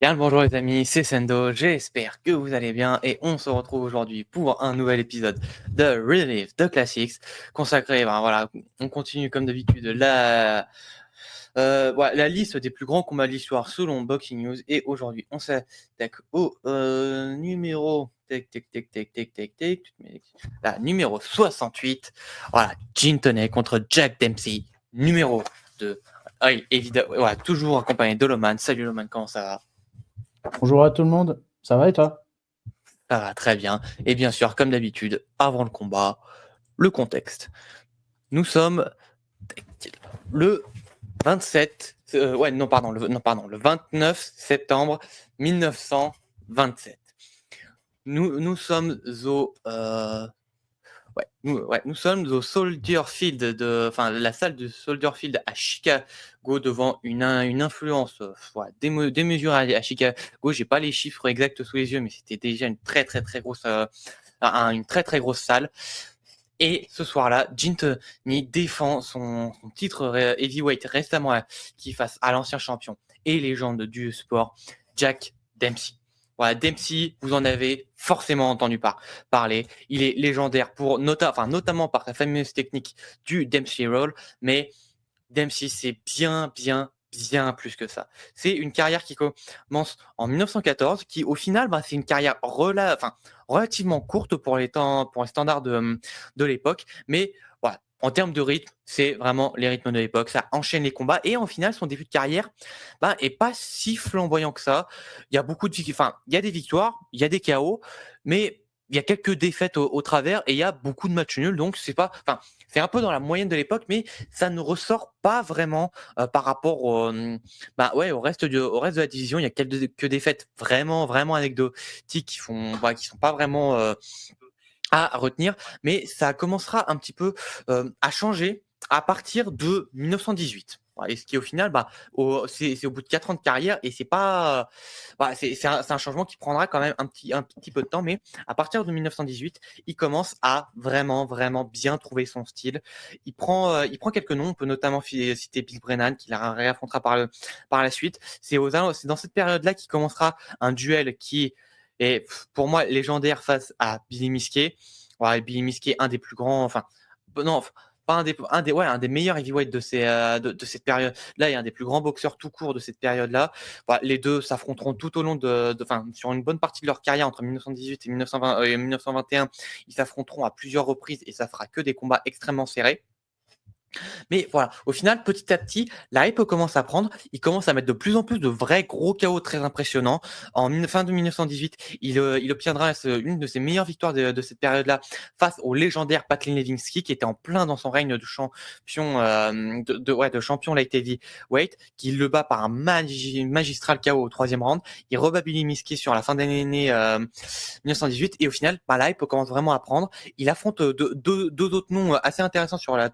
Bien le bonjour les amis, c'est Sendo, j'espère que vous allez bien et on se retrouve aujourd'hui pour un nouvel épisode de Relive the Classics consacré, voilà, on continue comme d'habitude la liste des plus grands combats de l'histoire selon Boxing News et aujourd'hui on s'attaque au numéro la numéro 68, voilà, Gin Toney contre Jack Dempsey, numéro 2. Ah, évidemment, voilà, toujours accompagné de Loman. Salut Loman, comment ça va? Bonjour à tout le monde, ça va et toi? Ça va très bien. Et bien sûr, comme d'habitude, avant le combat, le contexte. Nous sommes le 27, le 29 septembre 1927. Nous sommes nous sommes au Soldier Field la salle de Soldier Field à Chicago devant une influence démesurée à Chicago. J'ai pas les chiffres exacts sous les yeux, mais c'était déjà une très très très grosse une très très grosse salle. Et ce soir-là, Gin Toney défend son titre heavyweight récemment qui face à l'ancien champion et légende du sport, Jack Dempsey. Voilà, Dempsey, vous en avez forcément entendu parler. Il est légendaire notamment par sa fameuse technique du Dempsey Roll, mais Dempsey, c'est bien plus que ça. C'est une carrière qui commence en 1914, qui au final, c'est une carrière relativement courte pour les standards de l'époque, mais voilà, en termes de rythme, c'est vraiment les rythmes de l'époque. Ça enchaîne les combats et en final, son début de carrière est pas si flamboyant que ça. Il y a il y a des victoires, il y a des KO, mais il y a quelques défaites au travers et il y a beaucoup de matchs nuls. Donc c'est un peu dans la moyenne de l'époque, mais ça ne ressort pas vraiment par rapport au reste de la division. Il y a quelques défaites vraiment anecdotiques qui sont pas vraiment à retenir, mais ça commencera un petit peu à changer à partir de 1918. Voilà, et ce qui au final, c'est au bout de 4 ans de carrière et c'est pas, c'est un changement qui prendra quand même un petit peu de temps, mais à partir de 1918, il commence à vraiment bien trouver son style. Il prend quelques noms, on peut notamment citer Bill Brennan qui la réaffrontera par la suite. C'est dans cette période-là qu'il commencera un duel qui est pour moi légendaire face à Billy Miskey. Ouais, Billy Miskey, un des plus grands, non, pas un des meilleurs heavyweights de cette période-là et un des plus grands boxeurs tout court de cette période-là. Voilà, les deux s'affronteront tout au long sur une bonne partie de leur carrière entre 1918 et 1921. Ils s'affronteront à plusieurs reprises et ça fera que des combats extrêmement serrés. Mais voilà, au final, petit à petit, la hype commence à prendre. Il commence à mettre de plus en plus de vrais gros KO très impressionnants. Fin de 1918, il obtiendra une de ses meilleures victoires de cette période-là face au légendaire Patlin Levinsky qui était en plein dans son règne de champion de champion light heavyweight, qui le bat par un magistral KO au troisième round. Il rebat Billy Miskey sur la fin d'année 1918 et au final, la hype commence vraiment à prendre. Il affronte deux autres noms assez intéressants sur les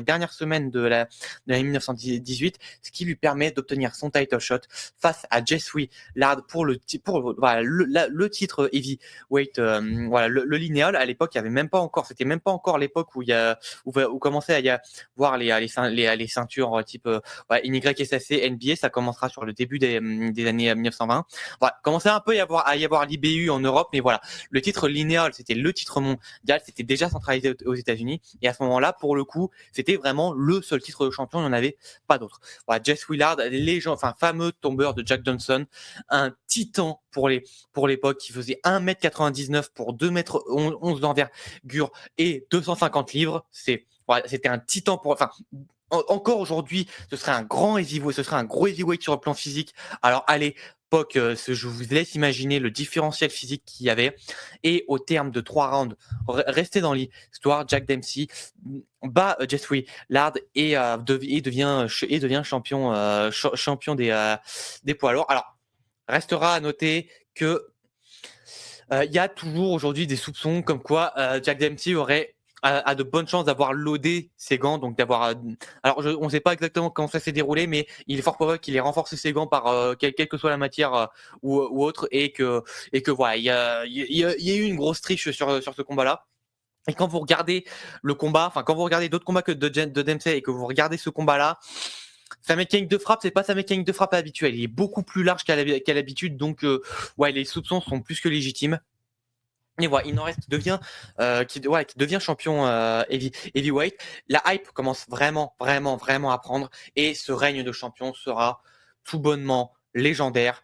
dernières semaines de l'année 1918, ce qui lui permet d'obtenir son title shot face à Jesse Lard pour le titre heavyweight, le linéal. À l'époque, il y avait même pas encore, c'était même pas encore l'époque où commençait à y avoir les ceintures type NYSAC, NBA. Ça commencera sur le début des années 1920. Voilà, commençait un peu à y avoir l'IBU en Europe, mais voilà, le titre linéal, c'était le titre mondial, c'était déjà centralisé aux États-Unis, et à ce moment-là, pour le coup, c'était vraiment le seul titre de champion, il n'y en avait pas d'autre. Voilà, Jess Willard, fameux tombeur de Jack Johnson, un titan pour l'époque, qui faisait 1m99 pour 2m11 d'envergure et 250 livres. C'était un titan encore aujourd'hui, ce serait un gros heavyweight sur le plan physique. Alors allez, je vous laisse imaginer le différentiel physique qu'il y avait. Et au terme de 3 rounds, restez dans l'histoire, Jack Dempsey bat Jesse Lard et devient champion des poids lourds. Alors, restera à noter que il y a toujours aujourd'hui des soupçons comme quoi Jack Dempsey a de bonnes chances d'avoir loadé ses gants, donc on ne sait pas exactement comment ça s'est déroulé, mais il est fort probable qu'il ait renforcé ses gants par quelle que soit la matière ou autre, et que voilà, il y a eu une grosse triche sur ce combat-là. Et quand vous regardez le combat, quand vous regardez d'autres combats que de Dempsey et que vous regardez ce combat-là, sa mécanique de frappe, c'est pas sa mécanique de frappe habituelle. Il est beaucoup plus large qu'à l'habitude, donc ouais, les soupçons sont plus que légitimes. Et voilà, il en reste qui devient champion heavyweight. La hype commence vraiment à prendre et ce règne de champion sera tout bonnement légendaire.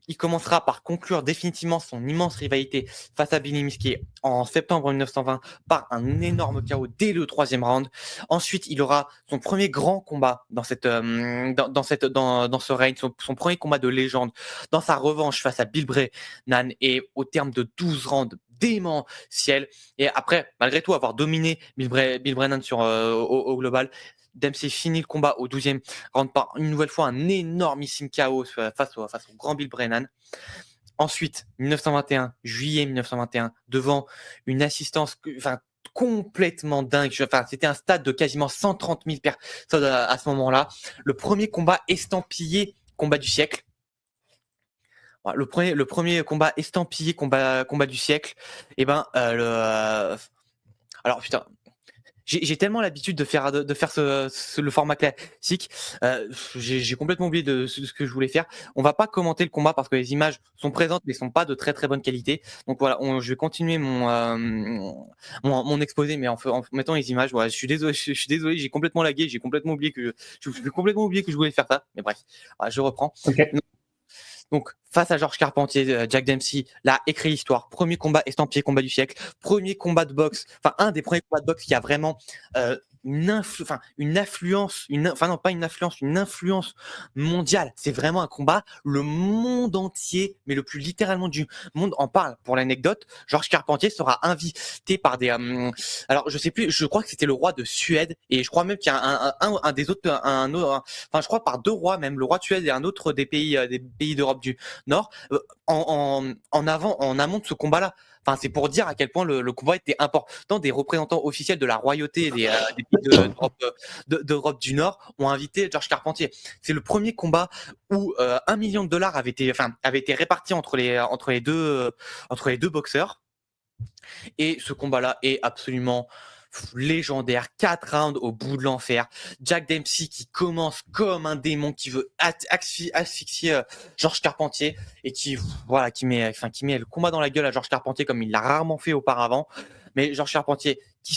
Il commencera par conclure définitivement son immense rivalité face à Billy Miskier en septembre 1920 par un énorme KO dès le 3e round. Ensuite, il aura son premier grand combat dans ce règne, son premier combat de légende, dans sa revanche face à Bill Brennan, et au terme de 12 rounds démentiels. Et après, malgré tout avoir dominé Bill Brennan au global, Dempsey finit le combat au 12e round par une nouvelle fois un énormissime KO face au grand Bill Brennan. Ensuite, juillet 1921, devant une assistance complètement dingue. C'était un stade de quasiment 130 000 personnes à ce moment-là. Le premier combat estampillé combat du siècle. Le premier combat estampillé combat du siècle. Et alors putain, j'ai tellement l'habitude de faire le format classique. J'ai complètement oublié de ce que je voulais faire. On va pas commenter le combat parce que les images sont présentes mais sont pas de très très bonne qualité. Donc voilà, je vais continuer mon exposé mais en mettant les images. Voilà, je suis désolé, j'ai complètement lagué, j'ai complètement oublié que je voulais faire ça. Mais bref, voilà, je reprends. Okay. Donc, face à Georges Carpentier, Jack Dempsey, là, écrit l'histoire. Premier combat estampillé, combat du siècle. Premier combat de boxe, un des premiers combats de boxe qui a vraiment une influence mondiale. C'est vraiment un combat. Le monde entier, mais le plus littéralement du monde en parle. Pour l'anecdote, Georges Carpentier sera invité par des... alors, je sais plus, je crois que c'était le roi de Suède. Et je crois même qu'il y a un des autres... je crois par 2 rois même, le roi de Suède et un autre des pays d'Europe du Nord, en amont de ce combat-là. C'est pour dire à quel point le combat était important. Des représentants officiels de la royauté des pays d'Europe du Nord ont invité Georges Carpentier. C'est le premier combat où $1 million avait été réparti entre les deux boxeurs. Et ce combat-là est absolument légendaire. 4 rounds au bout de l'enfer. Jack Dempsey qui commence comme un démon, qui veut asphyxier Georges Carpentier et qui met le combat dans la gueule à Georges Carpentier comme il l'a rarement fait auparavant. Mais Georges Carpentier qui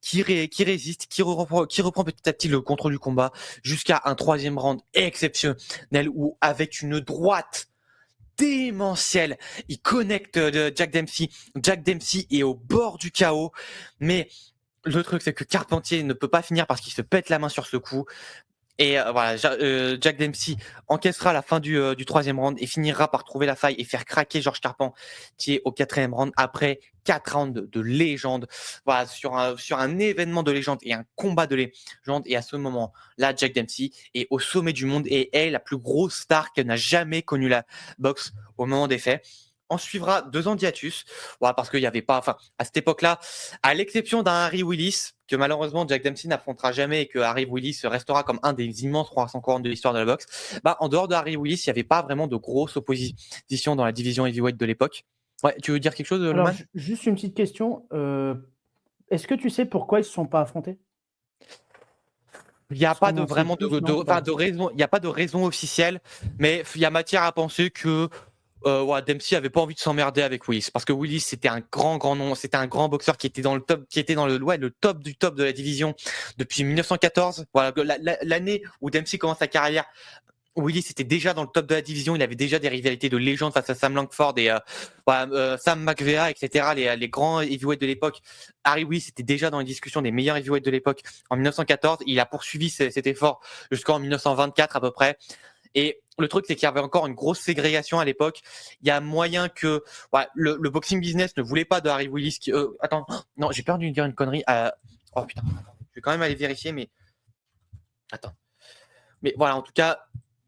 qui résiste, qui reprend petit à petit le contrôle du combat jusqu'à un 3e round exceptionnel où, avec une droite démentiel, il connecte Jack Dempsey. Jack Dempsey est au bord du chaos, mais le truc c'est que Carpentier ne peut pas finir parce qu'il se pète la main sur ce coup. Et Jack Dempsey encaissera la fin du 3e round et finira par trouver la faille et faire craquer Georges Carpentier au 4e round après 4 rounds de légende. Voilà, sur un événement de légende et un combat de légende. Et à ce moment-là, Jack Dempsey est au sommet du monde et est la plus grosse star qui n'a jamais connu la boxe au moment des faits. En suivra 2 ans d'hiatus, parce qu'il n'y avait pas, à cette époque-là, à l'exception d'un Harry Willis, que malheureusement Jack Dempsey n'affrontera jamais et que Harry Willis restera comme un des immenses 300 couronnes de l'histoire de la boxe. En dehors de Harry Willis, il n'y avait pas vraiment de grosse opposition dans la division heavyweight de l'époque. Ouais, tu veux dire quelque chose, Loman ? Juste une petite question. Est-ce que tu sais pourquoi ils ne se sont pas affrontés ? Il n'y a pas de raison. Il n'y a pas de raison officielle, mais il y a matière à penser que Dempsey avait pas envie de s'emmerder avec Willis parce que Willis c'était un grand nom, c'était un grand boxeur qui était dans le top du top de la division depuis 1914. Voilà, l'année où Dempsey commence sa carrière, Willis était déjà dans le top de la division. Il avait déjà des rivalités de légende face à Sam Langford et Sam McVea, etc. Les grands heavyweights de l'époque. Harry Willis était déjà dans les discussions des meilleurs heavyweights de l'époque en 1914. Il a poursuivi cet effort jusqu'en 1924 à peu près. Et le truc, c'est qu'il y avait encore une grosse ségrégation à l'époque. Il y a moyen que le boxing business ne voulait pas de Harry Willis. Attends, non, j'ai peur de dire une connerie. Oh putain, je vais quand même aller vérifier, mais attends. Mais voilà, en tout cas,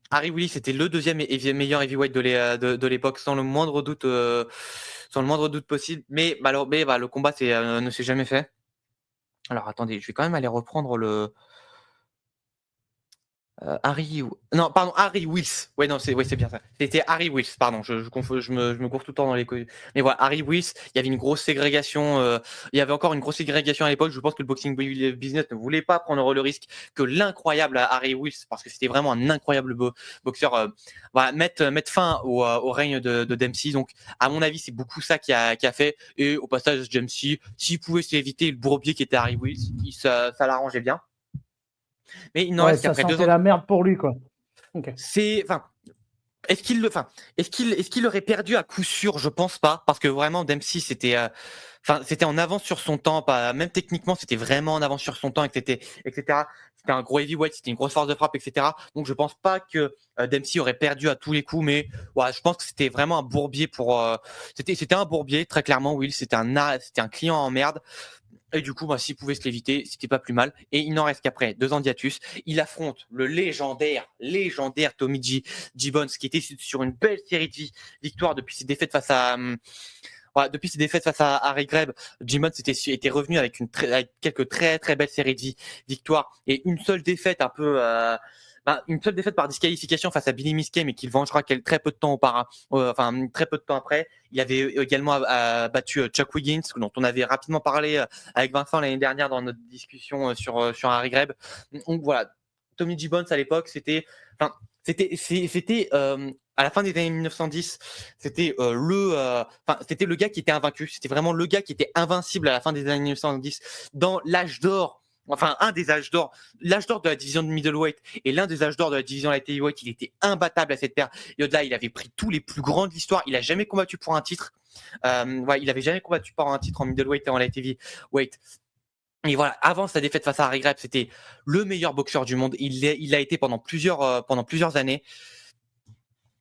Harry Willis était le 2e meilleur heavyweight de l'époque, sans le moindre doute possible. Mais le combat ne s'est jamais fait. Alors attendez, je vais quand même aller reprendre le. Non, pardon, Harry Wills. C'est bien ça. C'était Harry Wills, pardon. Je confonds, je me cours tout le temps dans les mais voilà, Harry Wills, il y avait une grosse ségrégation. Il y avait encore une grosse ségrégation à l'époque. Je pense que le boxing business ne voulait pas prendre le risque que l'incroyable Harry Wills, parce que c'était vraiment un incroyable boxeur, mettre fin au règne de Dempsey. Donc, à mon avis, c'est beaucoup ça qui a fait. Et au passage, Dempsey, s'il pouvait s'éviter le bourbier qui était Harry Wills, ça l'arrangeait bien. Mais il n'en Ouais, reste ça qu'après 2 sentait ans. la merde pour lui, quoi. OK. Est-ce qu'il aurait perdu à coup sûr? Je pense pas, parce que vraiment Dempsey c'était en avance sur son temps, pas même techniquement c'était vraiment en avance sur son temps, etc. C'était un gros heavyweight, c'était une grosse force de frappe, etc. Donc je pense pas que Dempsey aurait perdu à tous les coups, mais ouais, je pense que c'était vraiment un bourbier c'était un bourbier très clairement. Will, c'était un client en merde. Et du coup, s'il pouvait se l'éviter, c'était pas plus mal. Et il n'en reste qu'après 2 ans d'hiatus, il affronte le légendaire Tommy Gibbons, qui était sur une belle série de victoires depuis ses défaites face à Harry Greb. Gibbons était revenu avec avec quelques très très belles séries de victoires et une seule défaite une seule défaite par disqualification face à Billy Miskey, mais qu'il vengera très peu de temps très peu de temps après. Il avait également battu Chuck Wiggins, dont on avait rapidement parlé avec Vincent l'année dernière dans notre discussion sur Harry Greb. Donc voilà, Tommy Gibbons à l'époque, c'était à la fin des années 1910, c'était le gars qui était invaincu. C'était vraiment le gars qui était invincible à la fin des années 1910 dans l'âge d'or. Enfin, un des âges d'or, l'âge d'or de la division de middleweight et l'un des âges d'or de la division light heavyweight. Il était imbattable à cette période-là. Il avait pris tous les plus grands de l'histoire. Il a jamais combattu pour un titre. Il avait jamais combattu pour un titre en middleweight et en light heavyweight. Et voilà, avant sa défaite face à Harry Greb, c'était le meilleur boxeur du monde. Il a été pendant plusieurs années.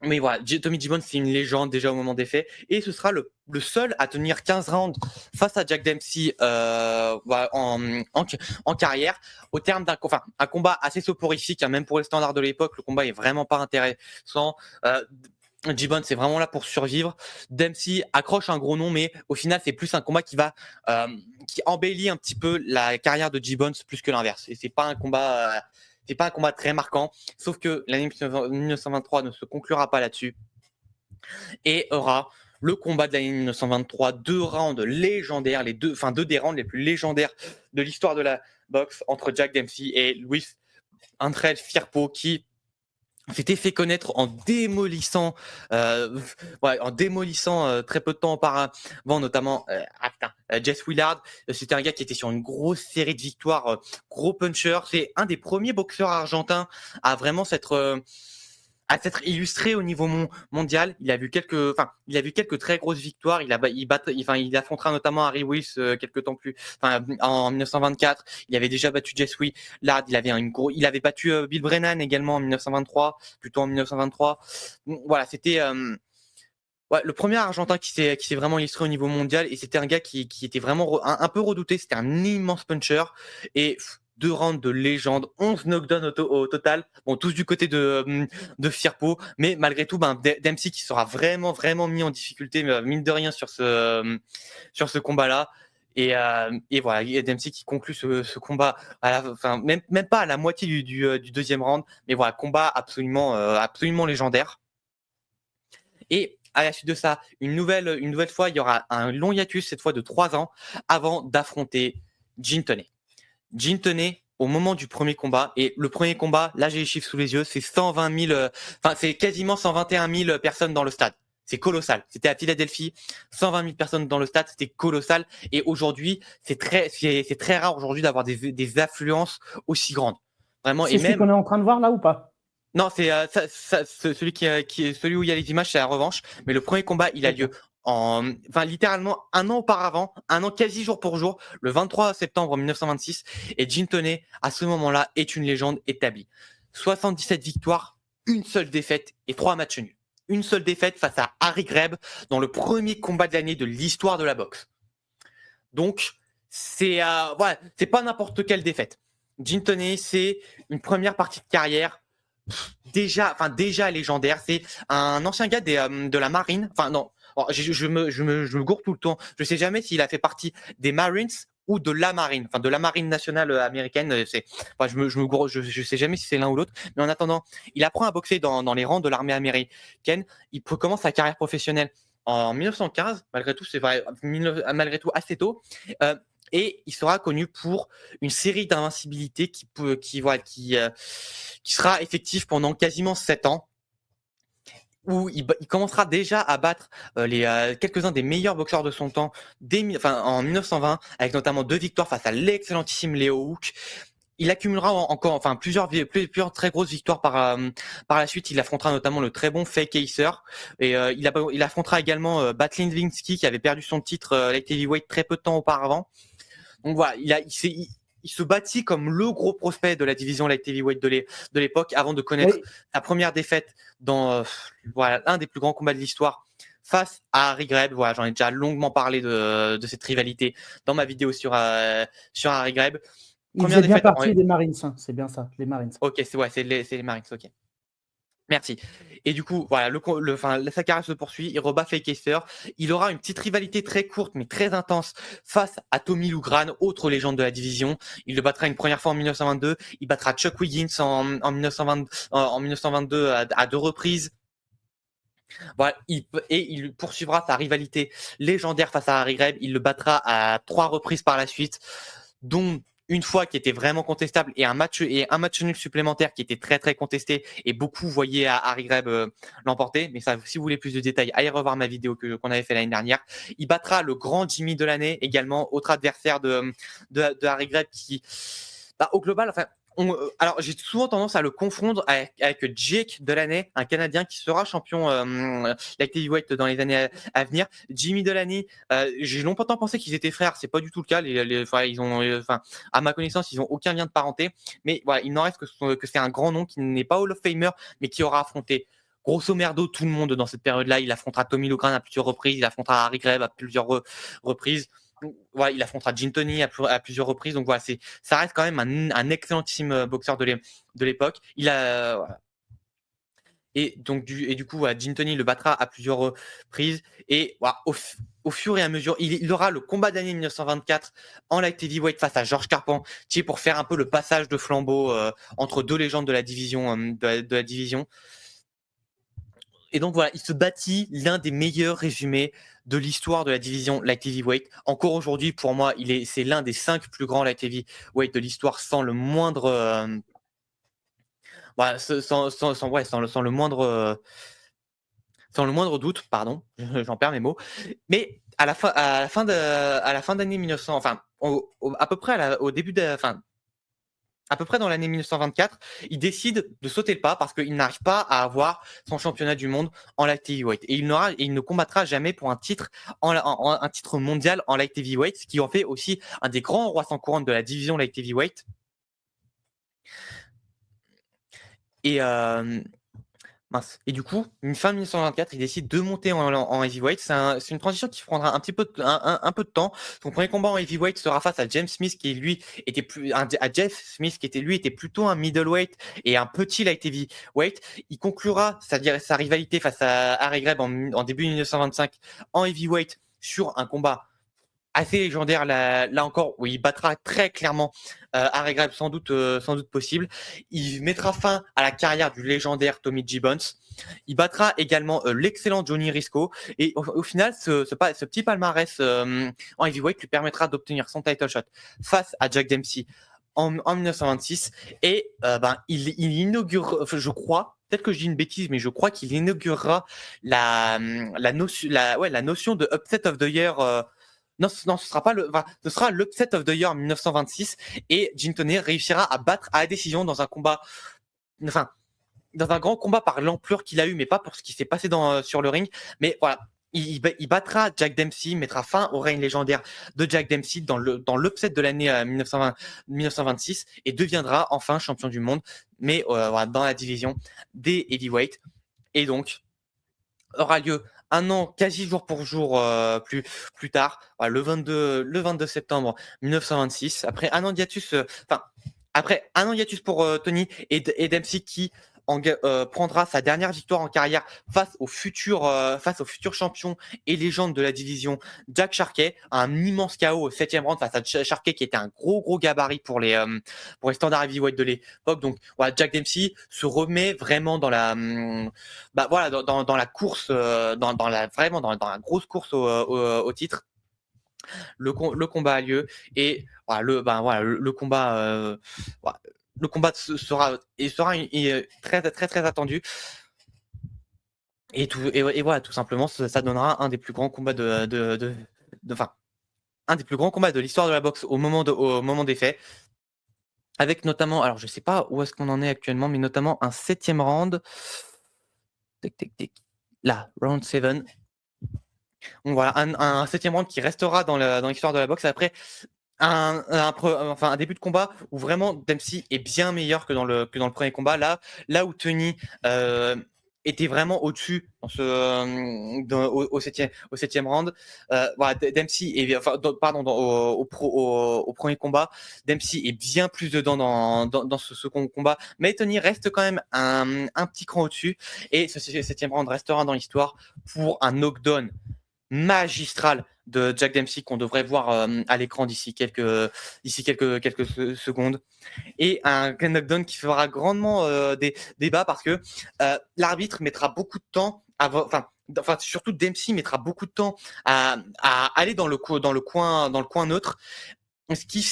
Mais voilà, Tommy Gibbons, c'est une légende déjà au moment des faits. Et ce sera le seul à tenir 15 rounds face à Jack Dempsey en carrière, au terme un combat assez soporifique, hein, même pour les standards de l'époque. Le combat est vraiment pas intéressant. Gibbons c'est vraiment là pour survivre. Dempsey accroche un gros nom, mais au final c'est plus un combat qui embellit un petit peu la carrière de Gibbons plus que l'inverse. Et c'est pas un combat très marquant, sauf que l'année 1923 ne se conclura pas là-dessus et aura le combat de l'année 1923, 2 rounds légendaires, deux des rounds les plus légendaires de l'histoire de la boxe entre Jack Dempsey et Luis Andrés Firpo, qui s'était fait connaître en démolissant très peu de temps auparavant, notamment Jess Willard. C'était un gars qui était sur une grosse série de victoires, gros puncher. C'est un des premiers boxeurs argentins à vraiment s'être illustré au niveau mondial. Il a vu quelques très grosses victoires. Il affrontera notamment Harry Wills quelques temps plus, en 1924. Il avait déjà battu Jess Willard. Il avait battu Bill Brennan également en 1923, plutôt en 1923. Voilà, c'était le premier Argentin qui s'est vraiment illustré au niveau mondial, et c'était un gars qui était vraiment un peu redouté. C'était un immense puncher et 2 rounds de légende, 11 knockdowns au total. Bon, tous du côté de Firpo, mais malgré tout, Dempsey qui sera vraiment mis en difficulté, mine de rien, sur ce combat-là. Et voilà, il y a Dempsey qui conclut ce combat même pas à la moitié du deuxième round, mais voilà, combat absolument légendaire. Et à la suite de ça, une nouvelle fois, il y aura un long hiatus, cette fois de 3 ans, avant d'affronter Gene Toney. Gene Toney, au moment du premier combat, et le premier combat, là j'ai les chiffres sous les yeux, c'est c'est quasiment 121 000 personnes dans le stade. C'est colossal. C'était à Philadelphie, 120 000 personnes dans le stade, c'était colossal. Et aujourd'hui, c'est très rare aujourd'hui d'avoir des affluences aussi grandes. Vraiment. C'est celui qu'on est en train de voir là ou pas? Non, c'est celui où il y a les images, c'est la revanche. Mais le premier combat, il a lieu littéralement un an auparavant, un an quasi jour pour jour, le 23 septembre 1926. Et Gene Toney, à ce moment-là, est une légende établie. 77 victoires, une seule défaite et 3 matchs nuls. Une seule défaite face à Harry Greb dans le premier combat de l'année de l'histoire de la boxe. Donc, c'est pas n'importe quelle défaite. Gene Toney, c'est une première partie de carrière déjà légendaire. C'est un ancien gars de la marine. Enfin non, je me gourre tout le temps. Je sais jamais s'il a fait partie des Marines ou de la marine, enfin de la marine nationale américaine. Enfin, je sais jamais si c'est l'un ou l'autre, mais en attendant, il apprend à boxer dans les rangs de l'armée américaine. Il commence sa carrière professionnelle en 1915, malgré tout, c'est vrai, malgré tout assez tôt. Et il sera connu pour une série d'invincibilités qui sera effective pendant quasiment 7 ans, où il commencera déjà à battre quelques-uns des meilleurs boxeurs de son temps en 1920, avec notamment 2 victoires face à l'excellentissime Leo Hook. Il accumulera encore plusieurs très grosses victoires par la suite. Il affrontera notamment le très bon Fake Acer, et il affrontera également Batlin Vinsky, qui avait perdu son titre light heavyweight très peu de temps auparavant. Donc voilà, il se bâtit comme le gros prospect de la division light heavyweight de l'époque, avant de connaître sa première défaite dans un des plus grands combats de l'histoire face à Harry Greb. Voilà, j'en ai déjà longuement parlé de cette rivalité dans ma vidéo sur Harry Greb. Il faisait bien partie des Marines, hein. C'est bien ça, les Marines. Ok, c'est les Marines, ok. Merci. Et du coup, voilà, sa carrière se poursuit. Il rebat Fake Acer. Il aura une petite rivalité très courte mais très intense face à Tommy Loughran, autre légende de la division. Il le battra une première fois en 1922. Il battra Chuck Wiggins en 1922 à 2 reprises. Voilà, il poursuivra sa rivalité légendaire face à Harry Greb. Il le battra à 3 reprises par la suite, dont une fois qui était vraiment contestable, et un match nul supplémentaire qui était très très contesté, et beaucoup voyaient à Harry Greb l'emporter. Mais ça, si vous voulez plus de détails, allez revoir ma vidéo qu'on avait fait l'année dernière. Il battra le grand Jimmy Delaney, également autre adversaire de Harry Greb, qui au global, alors j'ai souvent tendance à le confondre avec Jake Delaney, un Canadien qui sera champion light heavyweight dans les années à venir. Jimmy Delaney, j'ai longtemps pensé qu'ils étaient frères, c'est pas du tout le cas. À ma connaissance, ils ont aucun lien de parenté, mais voilà, il n'en reste que c'est un grand nom qui n'est pas Hall of Famer, mais qui aura affronté grosso merdo tout le monde dans cette période-là. Il affrontera Tommy Loughran à plusieurs reprises, il affrontera Harry Greb à plusieurs reprises. Voilà, il affrontera Gin Tony à plusieurs reprises. Donc voilà, ça reste quand même un excellentissime boxeur de l'époque. Et du coup, Gin Tony le battra à plusieurs reprises. Et voilà, au fur et à mesure, il aura le combat d'année 1924 en light heavyweight face à Georges Carpentier, pour faire un peu le passage de flambeau entre 2 légendes de la division. De la division. Et donc voilà, il se bâtit l'un des meilleurs résumés de l'histoire de la division light heavyweight. Encore aujourd'hui, pour moi, c'est l'un des 5 plus grands light heavyweight de l'histoire, sans le moindre, sans le moindre doute. Pardon, j'en perds mes mots. Mais à la fin d'année 1900, à peu près au début à peu près dans l'année 1924, il décide de sauter le pas parce qu'il n'arrive pas à avoir son championnat du monde en light heavyweight. Et il ne combattra jamais pour un titre un titre mondial en light heavyweight, ce qui en fait aussi un des grands rois sans couronne de la division light heavyweight. Et Et du coup, fin 1924, il décide de monter en heavyweight. C'est une transition qui prendra un peu de temps. Son premier combat en heavyweight sera face à James Smith, qui lui était était plutôt un middleweight et un petit light heavyweight. Il conclura sa rivalité face à Harry Greb en début 1925 en heavyweight sur un combat assez légendaire, là encore, où il battra très clairement Harry Greb, sans doute possible. Il mettra fin à la carrière du légendaire Tommy Gibbons. Il battra également l'excellent Johnny Risco. Et au final, ce petit palmarès en heavyweight lui permettra d'obtenir son title shot face à Jack Dempsey en 1926. Et il inaugure, je crois, peut-être que je dis une bêtise, mais je crois qu'il inaugurera la notion de upset of the year. Non, ce sera l'upset of the year 1926, et Gin Tony réussira à battre à la décision dans un combat, dans un grand combat par l'ampleur qu'il a eu, mais pas pour ce qui s'est passé sur le ring. Mais voilà, il battra Jack Dempsey, mettra fin au règne légendaire de Jack Dempsey dans l'upset de l'année 1926, et deviendra enfin champion du monde, mais dans la division des heavyweight. Et donc, aura lieu un an quasi jour pour jour plus tard, le 22 septembre 1926, après un an de hiatus, après un an de hiatus pour Tony et Dempsey, qui prendra sa dernière victoire en carrière face au futur champion et légende de la division, Jack Sharkey, un immense KO au 7e round face à Sharkey qui était un gros gabarit pour les standards heavyweight de l'époque. Donc voilà, Jack Dempsey se remet vraiment dans la dans la course, dans la grosse course au titre. Le combat a lieu et voilà, le combat sera très attendu. Et voilà, tout simplement, ça donnera un des plus grands combats un des plus grands combats de l'histoire de la boxe au moment des faits. Avec notamment, alors je sais pas où est-ce qu'on en est actuellement, mais notamment un 7e round. Là, round 7. Donc voilà, un 7e round qui restera dans l'histoire de la boxe. Après, un début de combat où vraiment Dempsey est bien meilleur que dans le premier combat. Là où Tony était vraiment au-dessus au 7e round. Voilà, Dempsey au premier combat, Dempsey est bien plus dedans dans ce second combat, mais Tony reste quand même un petit cran au-dessus, et ce 7e round restera dans l'histoire pour un knockdown magistral de Jack Dempsey qu'on devrait voir à l'écran d'ici quelques secondes, et un knockdown qui fera grandement des débats parce que l'arbitre mettra beaucoup de temps surtout Dempsey mettra beaucoup de temps à aller dans le coin neutre. Ce qui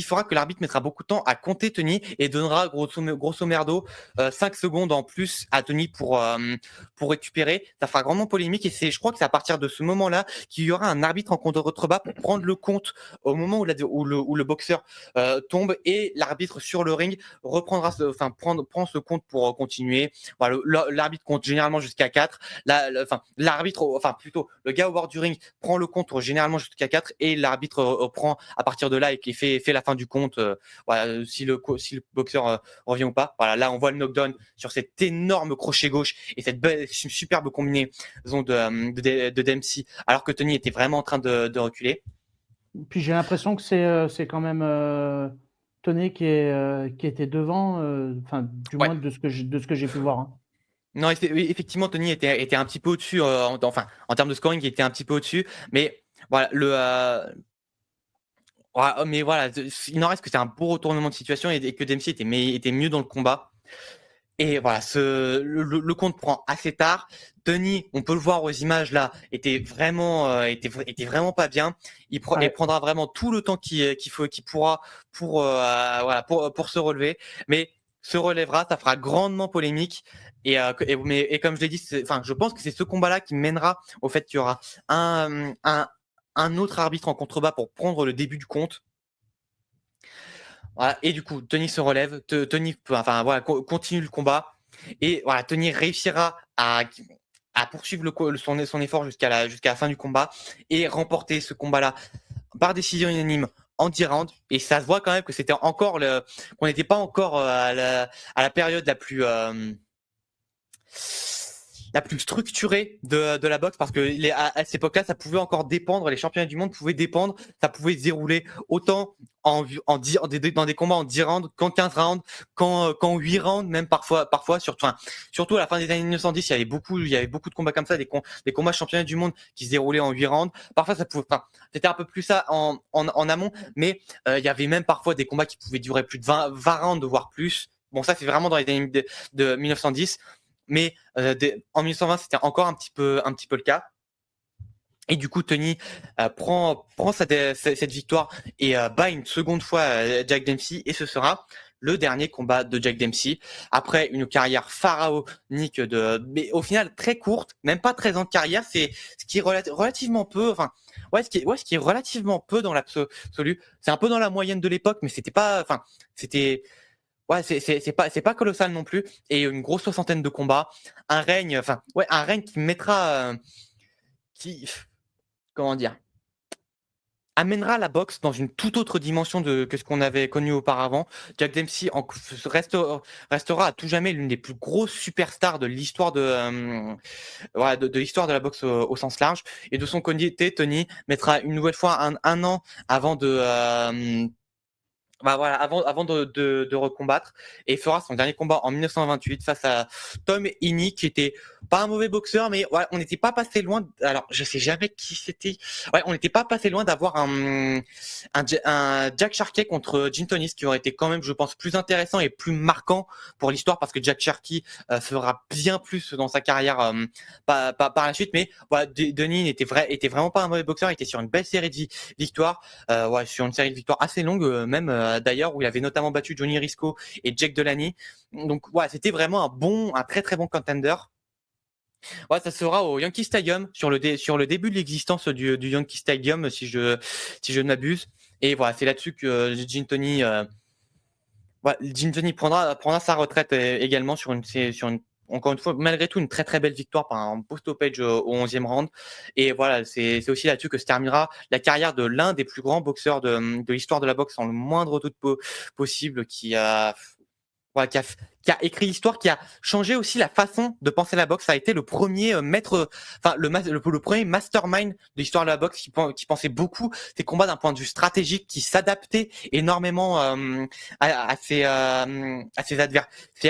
fera que l'arbitre mettra beaucoup de temps à compter Tony et donnera grosso merdo 5 secondes en plus à Tony pour récupérer. Ça fera grandement polémique, et je crois que c'est à partir de ce moment-là qu'il y aura un arbitre en contrebas pour prendre le compte au moment où le boxeur tombe, et l'arbitre sur le ring prend ce compte pour continuer. Voilà, l'arbitre compte généralement jusqu'à 4. Le gars au bord du ring prend le compte généralement jusqu'à 4, et l'arbitre prend à partir de là et qui fait la fin du compte, voilà, si le boxeur revient ou pas. Voilà, là on voit le knockdown sur cet énorme crochet gauche et cette belle superbe combinaison de Dempsey, alors que Tony était vraiment en train de reculer. Puis j'ai l'impression que c'est quand même Tony qui était devant, du moins de ce que j'ai pu voir, hein. Non, oui, effectivement, Tony était un petit peu au-dessus, en termes de scoring, il était un petit peu au-dessus, mais voilà, mais voilà, il n'en reste que c'est un beau retournement de situation, et que Dempsey était mieux dans le combat. Et voilà, le compte prend assez tard. Tony, on peut le voir aux images là, était vraiment pas bien. Il prendra vraiment tout le temps qu'il pourra pour se relever, mais se relèvera, ça fera grandement polémique. Et comme je l'ai dit, je pense que c'est ce combat-là qui mènera au fait qu'il y aura un autre arbitre en contrebas pour prendre le début du compte. Voilà, et du coup, Tony se relève, Tony continue le combat, et voilà, Tony réussira à poursuivre son effort jusqu'à la fin du combat et remporter ce combat-là par décision unanime en 10 rounds. Et ça se voit quand même que c'était encore qu'on n'était pas encore à la période la plus structurée de la boxe, parce que à cette époque-là, ça pouvait encore dépendre, les championnats du monde pouvaient dépendre, ça pouvait se dérouler autant dans des combats en 10 rounds, qu'en 15 rounds, qu'en 8 rounds, même parfois surtout à la fin des années 1910, il y avait beaucoup de combats comme ça, des combats championnats du monde qui se déroulaient en 8 rounds. Parfois c'était un peu plus ça en amont, mais il y avait même parfois des combats qui pouvaient durer plus de 20 rounds, voire plus. Bon, ça c'est vraiment dans les années de 1910. Mais en 1920, c'était encore un petit peu le cas. Et du coup, Tony prend cette victoire et bat une seconde fois Jack Dempsey, et ce sera le dernier combat de Jack Dempsey après une carrière pharaonique mais au final très courte, même pas 13 ans de carrière. C'est ce qui est relativement peu. Ce qui est relativement peu dans l'absolu. C'est un peu dans la moyenne de l'époque, mais c'était pas. Ouais, c'est pas colossal non plus, et une grosse soixantaine de combats, un règne qui mettra qui comment dire? Amènera la boxe dans une toute autre dimension que ce qu'on avait connu auparavant. Jack Dempsey restera à tout jamais l'une des plus grosses superstars de l'histoire de l'histoire de la boxe au sens large. Et de son côté, Tony mettra une nouvelle fois un an avant Bah voilà, avant de recombattre, et fera son dernier combat en 1928 face à Tom Heaney, qui était pas un mauvais boxeur, mais ouais, on n'était pas passé loin. Alors, je sais jamais qui c'était. Ouais, on n'était pas passé loin d'avoir un Jack Sharkey contre Jim Tonis, qui aurait été quand même, je pense, plus intéressant et plus marquant pour l'histoire, parce que Jack Sharkey fera bien plus dans sa carrière par la suite. Mais voilà, Denis était vraiment pas un mauvais boxeur, il était sur une belle série de victoires. Ouais, sur une série de victoires assez longue, même d'ailleurs, où il avait notamment battu Johnny Risco et Jack Delaney. Donc ouais, c'était vraiment un très très bon contender. Ouais, ça sera au Yankee Stadium sur le début de l'existence du Yankee Stadium, si je ne m'abuse. Et voilà, c'est là-dessus que Jim Tony prendra sa retraite également encore une fois, malgré tout, une très très belle victoire par un beau stoppage au 11e round. Et voilà, c'est aussi là-dessus que se terminera la carrière de l'un des plus grands boxeurs de l'histoire de la boxe, sans le moindre doute possible, ouais, qui a écrit l'histoire, qui a changé aussi la façon de penser la boxe. Ça a été le premier le premier mastermind de l'histoire de la boxe qui pensait beaucoup ses combats d'un point de vue stratégique, qui s'adaptait énormément à ses adversaires,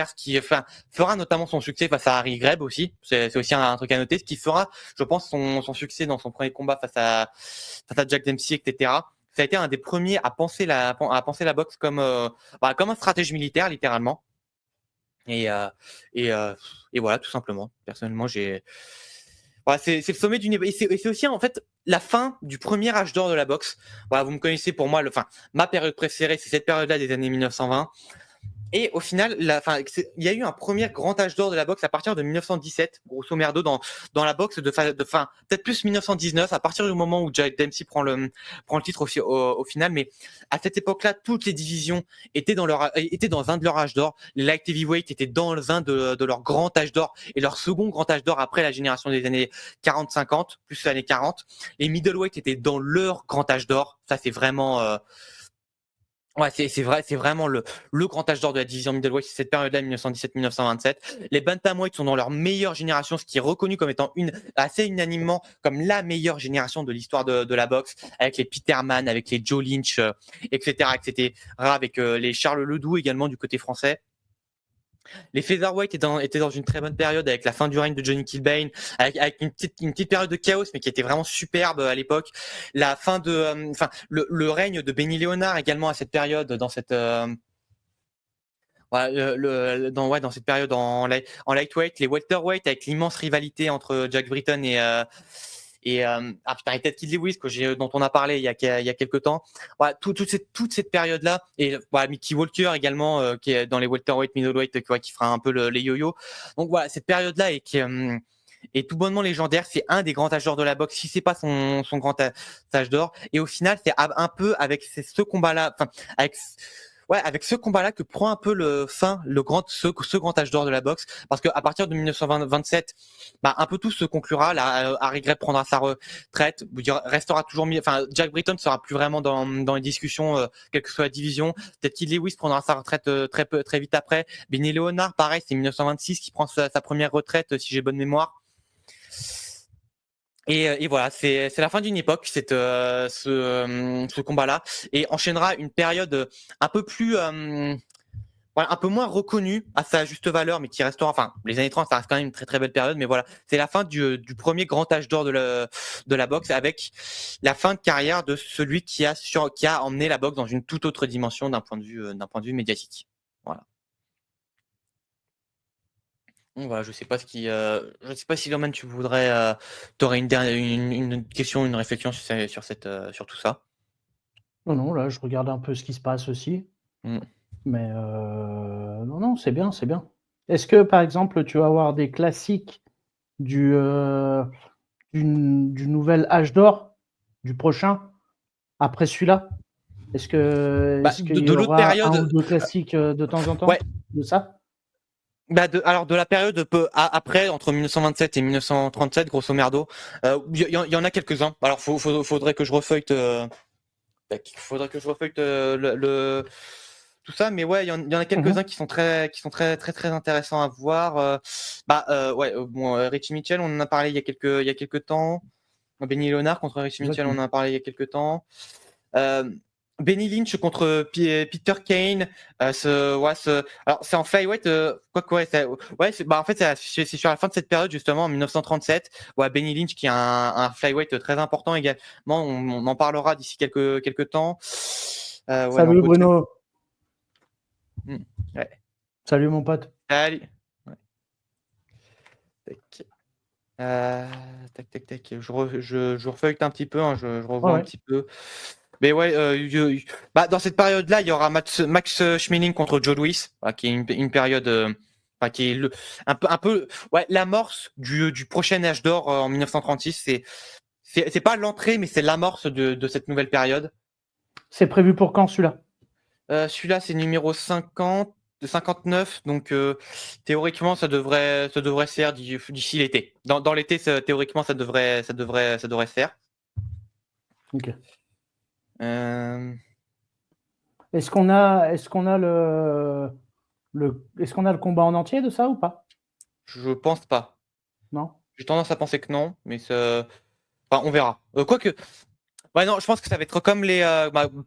ce qui fera notamment son succès face à Harry Greb aussi. C'est aussi un truc à noter, ce qui fera, je pense, son succès dans son premier combat face à Jack Dempsey, etc. Ça a été un des premiers à penser la boxe comme un stratège militaire, littéralement. Et, euh, et, euh, et voilà, tout simplement. Personnellement, voilà, c'est le sommet du niveau. Et c'est aussi, en fait, la fin du premier âge d'or de la boxe. Voilà, vous me connaissez, pour moi, ma période préférée, c'est cette période-là des années 1920. Et au final, il y a eu un premier grand âge d'or de la boxe à partir de 1917, grosso merdo, dans la boxe peut-être plus 1919, à partir du moment où Jack Dempsey prend le titre au final. Mais à cette époque-là, toutes les divisions étaient dans un de leur âge d'or. Les light heavyweight étaient dans un de leur grand âge d'or, et leur second grand âge d'or après la génération des années 40-50, plus les années 40. Les middleweight étaient dans leur grand âge d'or. Ça, c'est vraiment, ouais, c'est vrai, c'est vraiment le grand âge d'or de la division middleweight, c'est cette période-là, 1917-1927. Les bantamweight sont dans leur meilleure génération, ce qui est reconnu comme étant assez unanimement comme la meilleure génération de l'histoire de la boxe, avec les Peterman, avec les Joe Lynch, etc., avec les Charles Ledoux également du côté français. Les featherweight étaient dans une très bonne période, avec la fin du règne de Johnny Kilbane, avec une petite période de chaos, mais qui était vraiment superbe à l'époque. La fin le règne de Benny Leonard également à cette période, dans cette voilà, dans cette période en lightweight, les welterweight avec l'immense rivalité entre Jack Britton et Ted Kid Lewis dont on a parlé il y a quelques temps. Voilà, toute cette période là, et voilà, Mickey Walker également, qui est dans les welterweight, middleweight, qui fera un peu les yo-yo. Donc voilà, cette période là est tout bonnement légendaire. C'est un des grands âges d'or de la boxe, si c'est pas son grand âge d'or. Et au final, c'est un peu avec ce combat là, avec avec ce combat-là que prend un peu ce grand âge d'or de la boxe, parce qu'à partir de 1927, un peu tout se conclura. Là, Harry Greb prendra sa retraite, restera toujours Jack Britton sera plus vraiment dans les discussions, quelle que soit la division. Peut-être Kid Lewis prendra sa retraite très vite après. Benny Leonard, pareil, c'est 1926 qui prend sa première retraite, si j'ai bonne mémoire. Et voilà, c'est la fin d'une époque, ce combat-là, et enchaînera une période un peu plus voilà, un peu moins reconnue à sa juste valeur, mais qui restera, les années 30, ça reste quand même une très très belle période. Mais voilà, c'est la fin du premier grand âge d'or de la boxe, avec la fin de carrière de celui qui a emmené la boxe dans une toute autre dimension d'un point de vue médiatique. Voilà. Donc voilà, je sais pas si Loman, tu voudrais, t'aurais une question, une réflexion sur tout ça. Non, non, là, je regarde un peu ce qui se passe aussi, Mm. mais non, non, c'est bien, c'est bien. Est-ce que, par exemple, tu vas avoir des classiques du, du nouvel âge d'or, du prochain, après celui-là? Est-ce qu'il y De l'autre aura un ou période, deux classiques, de temps en ouais. temps, de ça? Alors de la période après, entre 1927 et 1937, grosso merdo, y en a quelques-uns. Alors faudrait que je refeuillete, tout ça, mais ouais, il y en a Mmh. quelques-uns qui sont très très très intéressants à voir. Richie Mitchell, on en a parlé il y a quelques temps. Benny Leonard contre Richie Mitchell, on en Exactement. a parlé il y a quelques temps. Euh, Benny Lynch contre Peter Kane. Alors, c'est en flyweight. En fait, c'est sur la fin de cette période, justement, en 1937. Ouais, Benny Lynch, qui est un flyweight très important également. On en parlera d'ici quelques temps. Salut Bruno. Ouais. Salut mon pote. Allez. Ouais. Tac. Je refeuille un petit peu, hein, je revois un petit peu. Mais ouais, dans cette période-là, il y aura Max Schmeling contre Joe Louis, qui est une période, qui est un peu l'amorce du prochain âge d'or en 1936. C'est pas l'entrée, mais c'est l'amorce de cette nouvelle période. C'est prévu pour quand celui-là? Celui-là, c'est numéro 59, donc théoriquement, ça devrait se faire d'ici l'été. Dans l'été, théoriquement, ça devrait se faire. Ok. Est-ce qu'on a le combat en entier de ça ou pas? Je pense pas. Non. J'ai tendance à penser que non, mais on verra. Quoique, non, je pense que ça va être comme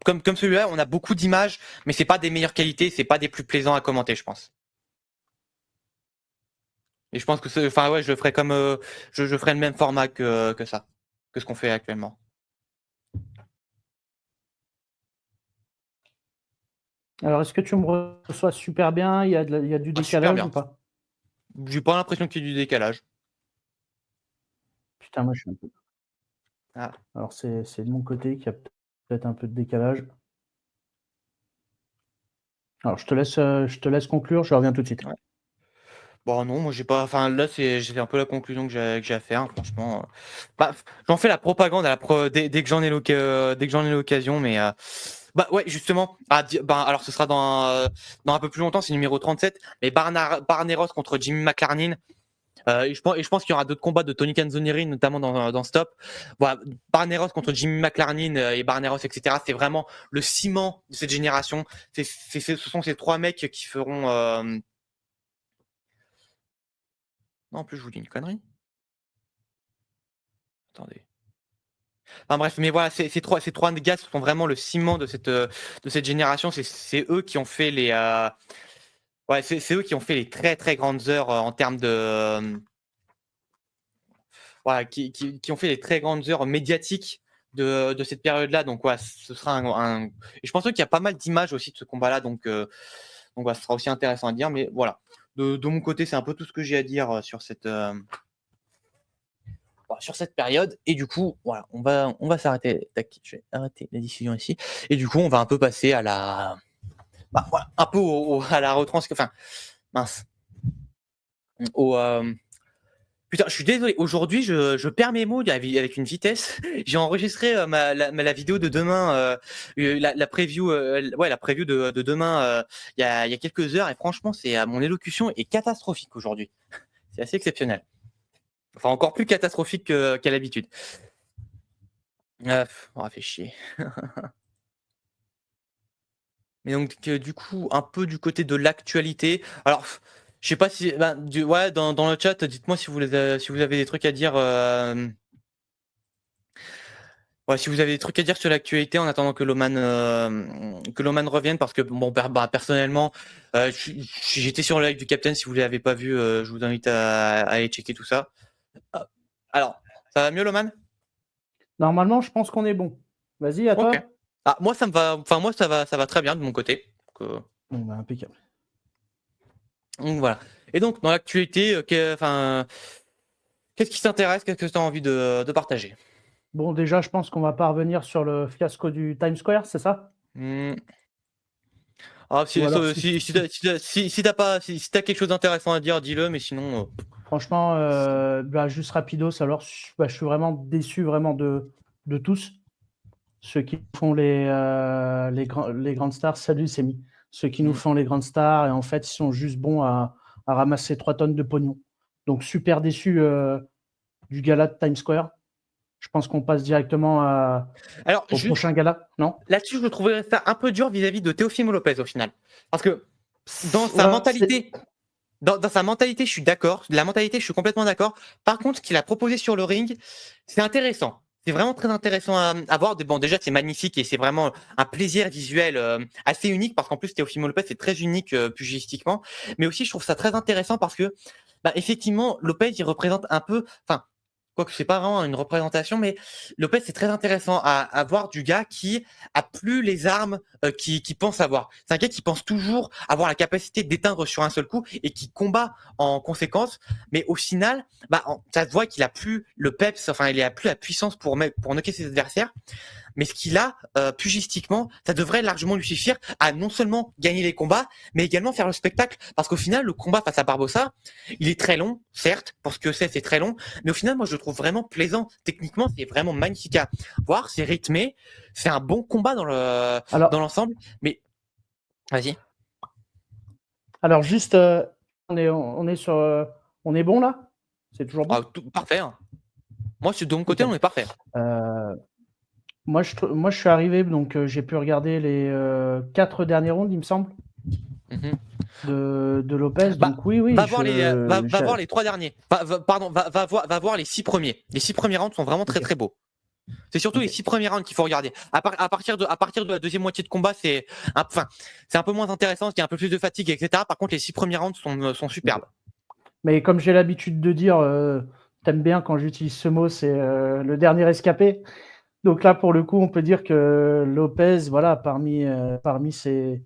comme celui-là. On a beaucoup d'images, mais c'est pas des meilleures qualités, c'est pas des plus plaisants à commenter, je pense. Et je pense que je ferai comme je ferai le même format que ça, que ce qu'on fait actuellement. Alors, est-ce que tu me reçois super bien? Il y a du décalage ou pas? J'ai pas l'impression qu'il y ait du décalage. Putain, moi je suis un peu. Ah. Alors c'est de mon côté qu'il y a peut-être un peu de décalage. Alors je te laisse conclure, je reviens tout de suite. Ouais. Bon non, moi j'ai pas. Enfin là j'ai un peu la conclusion que j'ai à faire, hein, franchement. J'en fais la propagande dès que j'en ai l'occasion, mais justement. Alors ce sera dans un peu plus longtemps, c'est numéro 37, mais Barneros contre Jimmy McLarnin. Et je pense qu'il y aura d'autres combats de Tony Canzonieri, notamment dans Stop. Voilà, Barneros contre Jimmy McLarnin et Barneros, etc. C'est vraiment le ciment de cette génération. Ce sont ces trois mecs qui feront. Non, en plus, je vous dis une connerie. Attendez. Enfin bref, mais voilà, ces trois gars sont vraiment le ciment de cette génération. C'est eux qui ont fait les. C'est eux qui ont fait les très très grandes heures en termes de. Qui ont fait les très grandes heures médiatiques de cette période-là. Donc, ce sera Et je pense qu'il y a pas mal d'images aussi de ce combat-là. Donc, ce sera aussi intéressant à dire. Mais voilà, de mon côté, c'est un peu tout ce que j'ai à dire sur cette période. Et du coup, voilà, on va s'arrêter. Tac, je vais arrêter la diffusion ici. Et du coup, on va un peu passer à la. Un peu à la retranscription. Enfin, mince. Putain, je suis désolé. Aujourd'hui, je perds mes mots avec une vitesse. J'ai enregistré la vidéo de demain, la preview, la preview de demain il y a quelques heures. Et franchement, mon élocution est catastrophique aujourd'hui. C'est assez exceptionnel. Enfin, encore plus catastrophique qu'à l'habitude. On va faire chier. Mais donc, du coup, un peu du côté de l'actualité. Alors, je sais pas si, dans le chat, dites-moi si vous avez des trucs à dire. Si vous avez des trucs à dire sur l'actualité en attendant que Loman revienne, parce que bon, personnellement, j'étais sur le live du Captain. Si vous ne l'avez pas vu, je vous invite à aller checker tout ça. Alors, ça va mieux, Loman? Normalement, je pense qu'on est bon. Vas-y, à toi. Moi, ça me va. Enfin, moi, ça va très bien de mon côté. Bon, impeccable. Donc voilà. Et donc, dans l'actualité, qu'est-ce qui t'intéresse? Qu'est-ce que tu as envie de partager? Bon, déjà, je pense qu'on va pas revenir sur le fiasco du Times Square, c'est ça? Si t'as quelque chose d'intéressant à dire, dis-le, mais sinon. Franchement, juste rapidos, alors je suis vraiment déçu vraiment de tous ceux qui font les grandes stars. Salut, c'est mis. Ceux qui nous font les grandes stars et en fait, ils sont juste bons à ramasser 3 tonnes de pognon. Donc super déçu du gala de Times Square. Je pense qu'on passe directement au prochain gala, non? Là-dessus, je trouverais ça un peu dur vis-à-vis de Teofimo Lopez au final. Parce que dans sa mentalité, dans sa mentalité, je suis d'accord. La mentalité, je suis complètement d'accord. Par contre, ce qu'il a proposé sur le ring, c'est intéressant. c'est vraiment très intéressant à voir. Bon, déjà, c'est magnifique et c'est vraiment un plaisir visuel assez unique parce qu'en plus, Teofimo Lopez est très unique pugilistiquement. Mais aussi, je trouve ça très intéressant parce que, bah, effectivement, Lopez, il représente un peu, enfin, quoique c'est pas vraiment une représentation, mais Lopez, c'est très intéressant à voir du gars qui a plus les armes qu'il pense avoir. C'est un gars qui pense toujours avoir la capacité d'éteindre sur un seul coup et qui combat en conséquence. Mais au final, bah, ça se voit qu'il a plus le peps, enfin, il a plus la puissance pour knocker ses adversaires. Mais ce qu'il a, pugistiquement, ça devrait largement lui suffire à non seulement gagner les combats, mais également faire le spectacle. Parce qu'au final, le combat face à Barbosa, il est très long, certes, pour ce que c'est très long, mais au final, moi, je le trouve vraiment plaisant. Techniquement, c'est vraiment magnifique à voir, c'est rythmé, c'est un bon combat dans Alors, l'ensemble, mais vas-y. alors juste, on est sur, on est bon là? C'est toujours Ah, bon? parfait, hein. Moi, de mon côté, Nickel. on est parfait. Moi, je suis arrivé, donc j'ai pu regarder les 4 dernières rounds, il me semble, Mhm. de Lopez. Bah, Donc oui, va voir va voir les 3 derniers. Pardon, va voir les 6 premiers. Les 6 premiers rounds sont vraiment très ok. très beaux. C'est surtout les Ok. 6 premiers rounds qu'il faut regarder. À partir de la deuxième moitié de combat, c'est un peu moins intéressant, il y a un peu plus de fatigue, etc. Par contre, les 6 premiers rounds sont superbes. Mais comme j'ai l'habitude de dire, t'aimes bien quand j'utilise ce mot, c'est le dernier escapé. Donc là, pour le coup, on peut dire que Lopez, voilà, parmi ses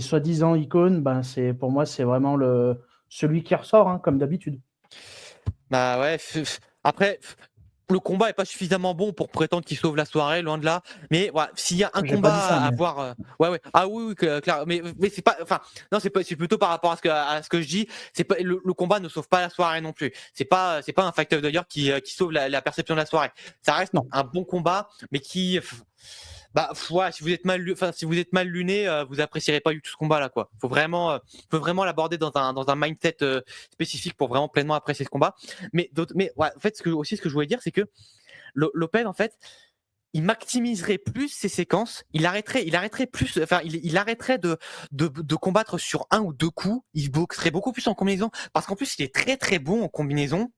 soi-disant icônes, ben pour moi, c'est vraiment celui qui ressort, hein, comme d'habitude. Bah ouais, après, le combat est pas suffisamment bon pour prétendre qu'il sauve la soirée, loin de là. Mais voilà, s'il y a un J'ai pas dit combat ça, à mais voir, ouais, ah oui, clair. Mais c'est pas, enfin, non, c'est plutôt par rapport à ce que je dis. C'est pas le combat ne sauve pas la soirée non plus. C'est pas un facteur d'ailleurs qui sauve la perception de la soirée. Ça reste non. un bon combat, mais qui bah ouais, si vous êtes mal luné, vous apprécierez pas du tout ce combat là quoi. Faut vraiment l'aborder dans un mindset spécifique pour vraiment pleinement apprécier ce combat. Mais ouais, en fait ce que je voulais dire c'est que Lopez en fait il maximiserait plus ses séquences, il arrêterait plus, enfin, il arrêterait de combattre sur un ou deux coups, il boxerait beaucoup plus en combinaison, parce qu'en plus, il est très très bon en combinaison.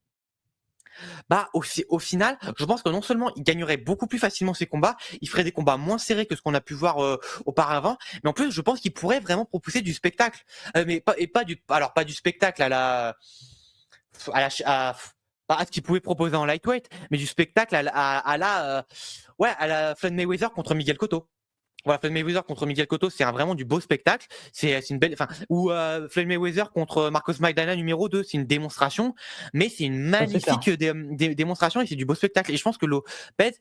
Bah, au final, je pense que non seulement il gagnerait beaucoup plus facilement ses combats, il ferait des combats moins serrés que ce qu'on a pu voir auparavant, mais en plus, je pense qu'il pourrait vraiment proposer du spectacle, mais pas du spectacle à la, à, pas à ce qu'il pouvait proposer en lightweight, mais du spectacle à la Floyd Mayweather contre Miguel Cotto. Voilà, Floyd Mayweather contre Miguel Cotto, c'est vraiment du beau spectacle. C'est une belle, enfin, ou Floyd Mayweather contre Marcos Maidana numéro 2, c'est une démonstration, mais c'est une Ça, c'est clair. magnifique démonstration et c'est du beau spectacle. Et je pense que Lopez,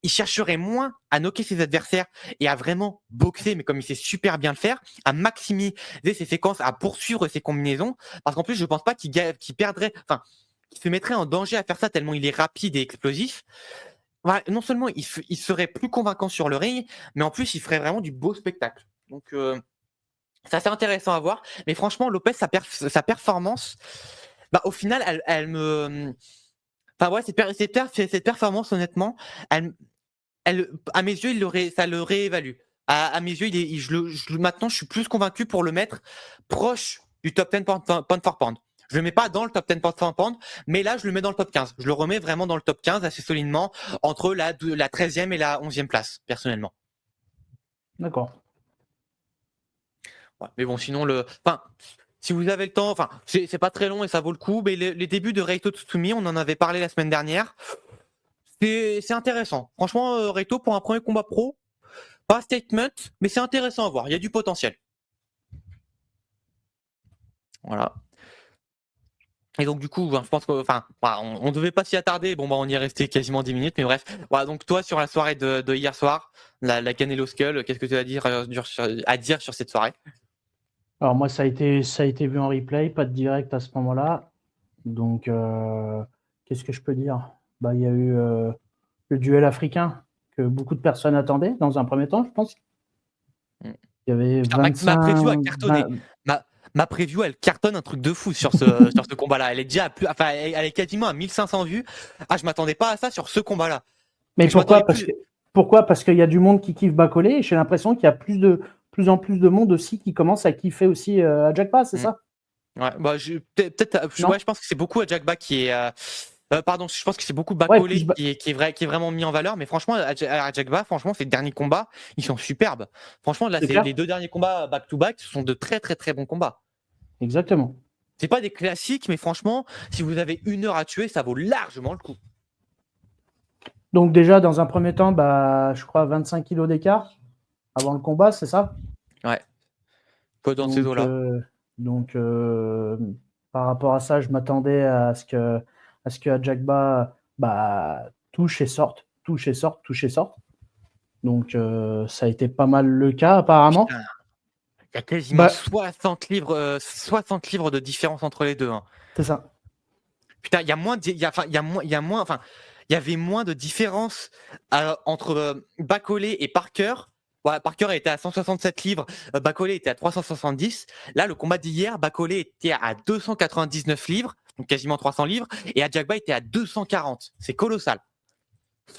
il chercherait moins à knocker ses adversaires et à vraiment boxer, mais comme il sait super bien le faire, à maximiser ses séquences, à poursuivre ses combinaisons, parce qu'en plus, je pense pas qu'il perdrait, enfin, qu'il se mettrait en danger à faire ça tellement il est rapide et explosif. Ouais, non seulement il serait plus convaincant sur le ring, mais en plus il ferait vraiment du beau spectacle. Donc c'est assez intéressant à voir. Mais franchement, Lopez, sa performance, bah, au final, elle me. Enfin ouais, cette performance, honnêtement, à mes yeux, ça le réévalue. À mes yeux, maintenant, je suis plus convaincu pour le mettre proche du top 10 pound for pound. Je le mets pas dans le top 10 pound for pound, mais là, je le mets dans le top 15. Je le remets vraiment dans le top 15 assez solidement, entre la 13e et la 11e place, personnellement. D'accord. Ouais, mais bon, sinon, si vous avez le temps, enfin, c'est pas très long et ça vaut le coup, mais les débuts de Reito Tsutsumi, on en avait parlé la semaine dernière. C'est intéressant. Franchement, Reito, pour un premier combat pro, pas statement, mais c'est intéressant à voir. Il y a du potentiel. Voilà. Et donc, du coup, je pense que, enfin, on devait pas s'y attarder. Bon, on y est resté quasiment 10 minutes, mais bref. Voilà, donc, toi, sur la soirée de hier soir, la Canelo Skull, qu'est-ce que tu as à dire sur cette soirée? Alors moi, ça a été vu en replay, pas de direct à ce moment-là. Donc, qu'est-ce que je peux dire? Bah, il y a eu le duel africain que beaucoup de personnes attendaient dans un premier temps, je pense. Mm. Il y avait Putain, ma preview a 25, cartonné. Ma preview, elle cartonne un truc de fou sur sur ce combat-là. Elle est déjà elle est quasiment à 1500 vues. Ah, je m'attendais pas à ça sur ce combat-là. Mais Je m'attendais pourquoi? Parce qu'il y a du monde qui kiffe Bacolé et j'ai l'impression qu'il y a plus en plus de monde aussi qui commence à kiffer aussi à Jack Pass, c'est Mm. ça? Ouais, bah, peut-être, Non? ouais, je pense que c'est beaucoup à Jack Back qui est, Pardon, je pense que c'est beaucoup Ouais, Bacolé qui est vraiment mis en valeur, mais franchement, Ajagba, franchement, ces derniers combats, ils sont superbes. Franchement, là, c'est clair. les 2 derniers combats back-to-back, ce sont de très, très, très bons combats. Exactement. C'est pas des classiques, mais franchement, si vous avez 1 heure à tuer, ça vaut largement le coup. Donc déjà, dans un premier temps, je crois 25 kilos d'écart avant le combat, c'est ça? Ouais. Pas dans ces eaux-là. Donc, par rapport à ça, je m'attendais à ce que Ajagba touche et sorte, touche et sorte, touche et sorte. Donc, ça a été pas mal le cas apparemment. Putain, il y a quasiment 60 livres de différence entre les deux. Hein. C'est ça. Putain, il y avait moins de différence entre Bacolé et Parker. Ouais, Parker était à 167 livres, Bacolé était à 370. Là, le combat d'hier, Bacolé était à 299 livres, donc quasiment 300 livres, et Ajagba était à 240. C'est colossal.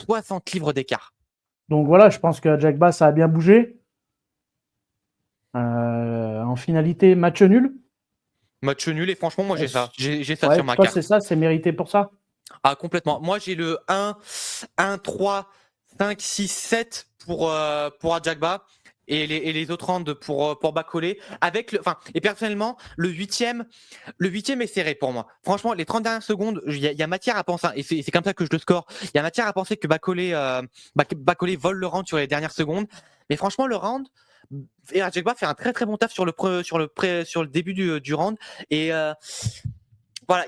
60 livres d'écart. Donc voilà, je pense que Ajagba, ça a bien bougé. En finalité, match nul. Match nul, et franchement, moi j'ai ça. J'ai ça Ouais, sur ma toi, carte. c'est ça, c'est mérité pour ça. Ah, complètement. Moi, j'ai le 1, 3, 5, 6, 7 pour Ajagba et les autres rounds pour Bacolé. Et personnellement, le huitième est serré pour moi. Franchement, les 30 dernières secondes, il y a matière à penser, et c'est comme ça que je le score, il y a matière à penser que Bacolé vole le round sur les dernières secondes. Mais franchement, le round, et Ajagba fait un très très bon taf sur le début du round. Et voilà,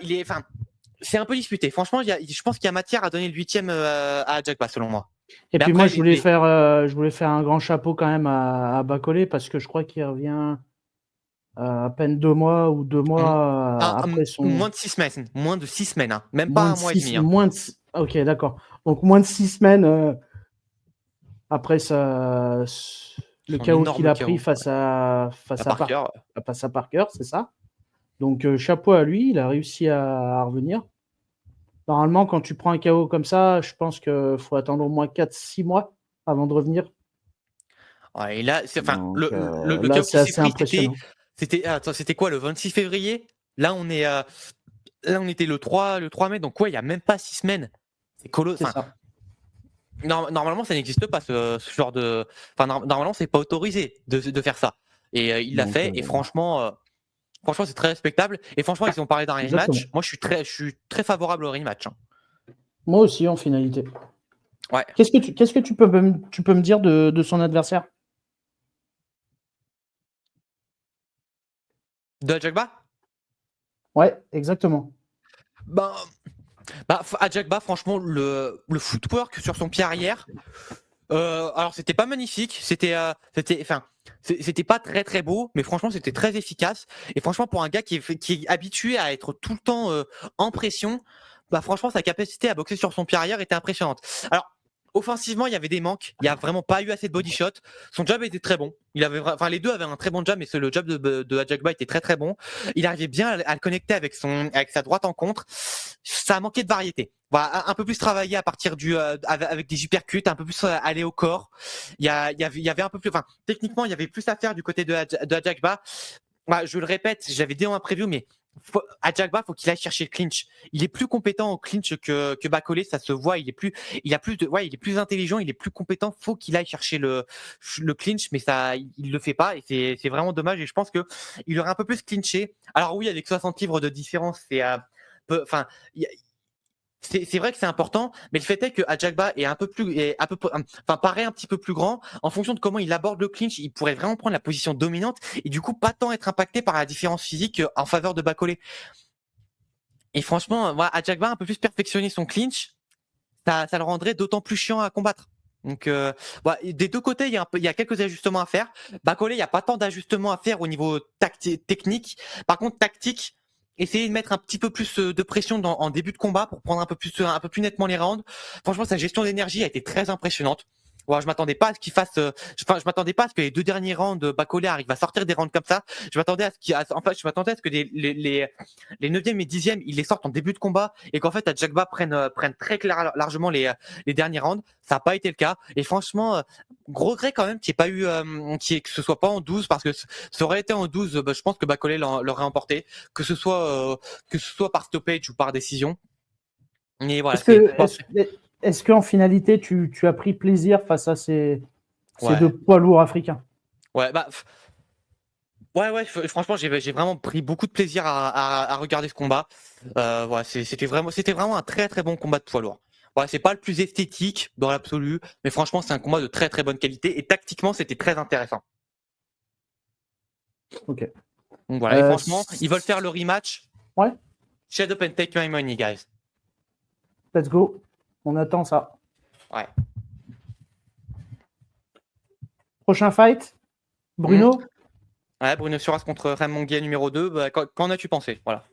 c'est un peu disputé. Franchement, je pense qu'il y a matière à donner le 8e à Ajagba, selon moi. Et Mais puis après, moi, je voulais faire un grand chapeau quand même à Bacolé parce que je crois qu'il revient à peine 2 mois ou 2 mois après son. Moins de 6 semaines. Moins de 6 semaines. Hein. Même pas un mois et demi. Hein. Ok, d'accord. Donc moins de 6 semaines après le chaos qu'il a pris face à Parker, c'est ça. Donc chapeau à lui, il a réussi à revenir. Normalement, quand tu prends un KO comme ça, je pense qu'il faut attendre au moins 4-6 mois avant de revenir. Ouais, et là, Donc, le là, KO c'est qui s'est assez pris, impressionnant. c'était quoi, le 26 février? Là, on était le 3 mai, donc ouais, il n'y a même pas 6 semaines. C'est colossal. C'est ça. Normalement, ça n'existe pas, ce genre de. Enfin, normalement, c'est pas autorisé de faire ça. Et il l'a fait, et franchement, c'est très respectable. Et franchement, ils ont parlé d'un rematch. Moi, je suis très favorable au rematch. Hein. Moi aussi, en finalité. Ouais. Qu'est-ce que tu peux me dire de son adversaire? De Ajagba? Ouais, exactement. Ajagba, franchement, le footwork sur son pied arrière, alors c'était pas magnifique, c'était pas très très beau, mais franchement c'était très efficace. Et franchement, pour un gars qui est habitué à être tout le temps en pression, franchement sa capacité à boxer sur son pied arrière était impressionnante. Alors offensivement, il y avait des manques, il n'y a vraiment pas eu assez de body shot. Son jab était très bon. Les deux avaient un très bon jab, mais le jab de Ajagba était très très bon. Il arrivait bien à le connecter avec sa droite en contre. Ça a manqué de variété. Voilà, un peu plus travailler à partir avec des uppercuts, un peu plus aller au corps. Il y avait un peu plus, techniquement, il y avait plus à faire du côté de Ajagba. Je le répète, j'avais dit dans ma preview, mais Ajagba, faut qu'il aille chercher le clinch. Il est plus compétent au clinch que Bacolé, ça se voit. Il est plus intelligent, il est plus compétent. Faut qu'il aille chercher le clinch, mais ça, il le fait pas, et c'est vraiment dommage. Et je pense que il aurait un peu plus clinché. Alors oui, avec 60 livres de différence, c'est vrai que c'est important, mais le fait est que Ajagba paraît un petit peu plus grand. En fonction de comment il aborde le clinch, il pourrait vraiment prendre la position dominante et du coup pas tant être impacté par la différence physique en faveur de Bacolé. Et franchement, Ajagba un peu plus perfectionner son clinch, ça le rendrait d'autant plus chiant à combattre. Donc, des deux côtés, il y a quelques ajustements à faire. Bacolé, il n'y a pas tant d'ajustements à faire au niveau technique. Par contre, tactique, essayer de mettre un petit peu plus de pression en début de combat pour prendre un peu plus nettement les rounds. Franchement, sa gestion d'énergie a été très impressionnante. Je m'attendais pas à ce qu'il fasse. Je m'attendais pas à ce que les 2 derniers rounds, Bacolé arrive à sortir des rounds comme ça. Je m'attendais à ce que les 9e et 10e, il les sortent en début de combat et qu'en fait, Ajagba prenne très largement les derniers rounds. Ça n'a pas été le cas. Et franchement, gros regret quand même qu'il n'y ait pas eu, que ce soit pas en 12, parce que ça aurait été en 12, je pense que Bacolé l'aurait emporté, que ce soit par stoppage ou par décision. Mais voilà, Est-ce qu'en finalité, tu as pris plaisir face à ces ouais. deux poids lourds africains? Ouais, bah, ouais, franchement, j'ai vraiment pris beaucoup de plaisir à regarder ce combat. Voilà, c'était vraiment un très très bon combat de poids lourd. Ouais, c'est pas le plus esthétique dans l'absolu, mais franchement, c'est un combat de très très bonne qualité et tactiquement, c'était très intéressant. Ok. Donc voilà, et franchement, ils veulent faire le rematch. Ouais. Shut up and take my money, guys. Let's go. On attend ça. Ouais. Prochain fight, Bruno. Ouais, Bruno Suras contre Raymond Guia numéro 2. Bah, qu'en as-tu pensé? Voilà.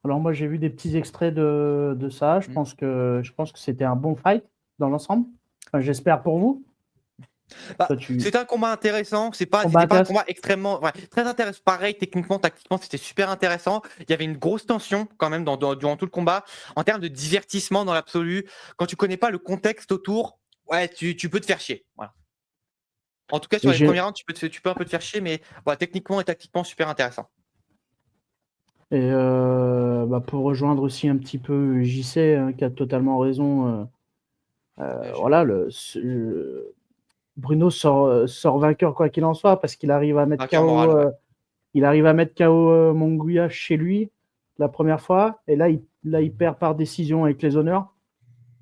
Alors moi j'ai vu des petits extraits de ça. Je pense que c'était un bon fight dans l'ensemble. Enfin, j'espère pour vous. Bah, c'était un combat intéressant. C'était pas un combat extrêmement, très intéressant. Pareil, techniquement, tactiquement, c'était super intéressant. Il y avait une grosse tension quand même durant tout le combat. En termes de divertissement dans l'absolu, quand tu connais pas le contexte autour, ouais, tu peux te faire chier. Voilà. En tout cas, sur les premières rounds, tu peux un peu te faire chier, mais voilà, techniquement et tactiquement, super intéressant. Et pour rejoindre aussi un petit peu JC, hein, qui a totalement raison. Voilà, Bruno sort vainqueur quoi qu'il en soit parce qu'il arrive à mettre KO Munguia chez lui la première fois et là il perd par décision avec les honneurs.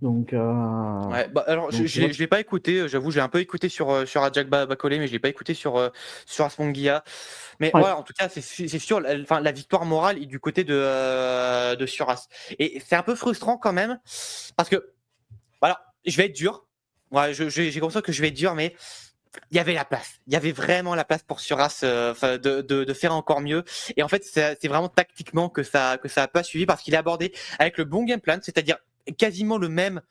Donc ouais, bah, alors je l'ai pas écouté, j'avoue, j'ai un peu écouté sur Ajak Bakole, mais je l'ai pas écouté sur Asmonguia. Mais ouais, en tout cas, c'est sûr, la victoire morale est du côté de Suras. Et c'est un peu frustrant quand même parce que voilà, je vais être dur. Ouais, j'ai conscience que je vais être dur, mais il y avait la place. Il y avait vraiment la place pour Suras de faire encore mieux. Et en fait, c'est vraiment tactiquement que ça a pas suivi parce qu'il est abordé avec le bon game plan, c'est-à-dire quasiment le même